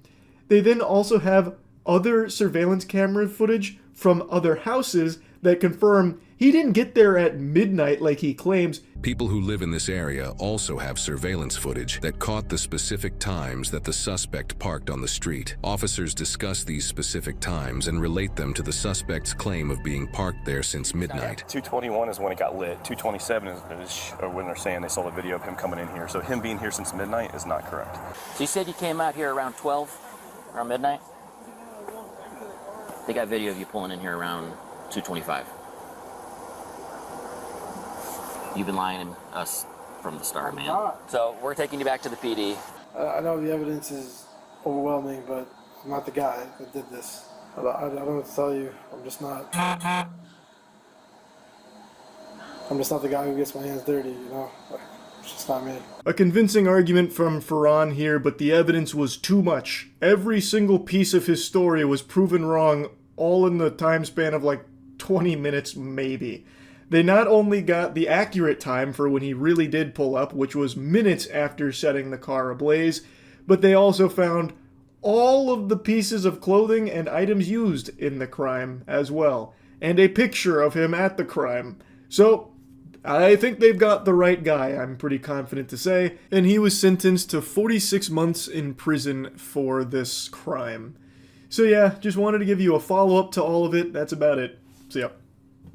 they then also have other surveillance camera footage from other houses that confirm he didn't get there at midnight like he claims. People who live in this area also have surveillance footage that caught the specific times that the suspect parked on the street. Officers discuss these specific times and relate them to the suspect's claim of being parked there since midnight. 2:21 is when it got lit. 2:27 is when they're saying they saw the video of him coming in here. So him being here since midnight is not correct. So you said you came out here around 12? Around midnight? They got video of you pulling in here around 2:25. You've been lying to us from the start, man. So we're taking you back to the PD. I know the evidence is overwhelming, but I'm not the guy that did this. I don't know what to tell you. I'm just not the guy who gets my hands dirty, you know? Like, it's just not me. A convincing argument from Ferran here, but the evidence was too much. Every single piece of his story was proven wrong, all in the time span of like 20 minutes maybe. They not only got the accurate time for when he really did pull up, which was minutes after setting the car ablaze, but they also found all of the pieces of clothing and items used in the crime as well, and a picture of him at the crime. So, I think they've got the right guy, I'm pretty confident to say, and he was sentenced to 46 months in prison for this crime. So yeah, just wanted to give you a follow-up to all of it. That's about it. See ya.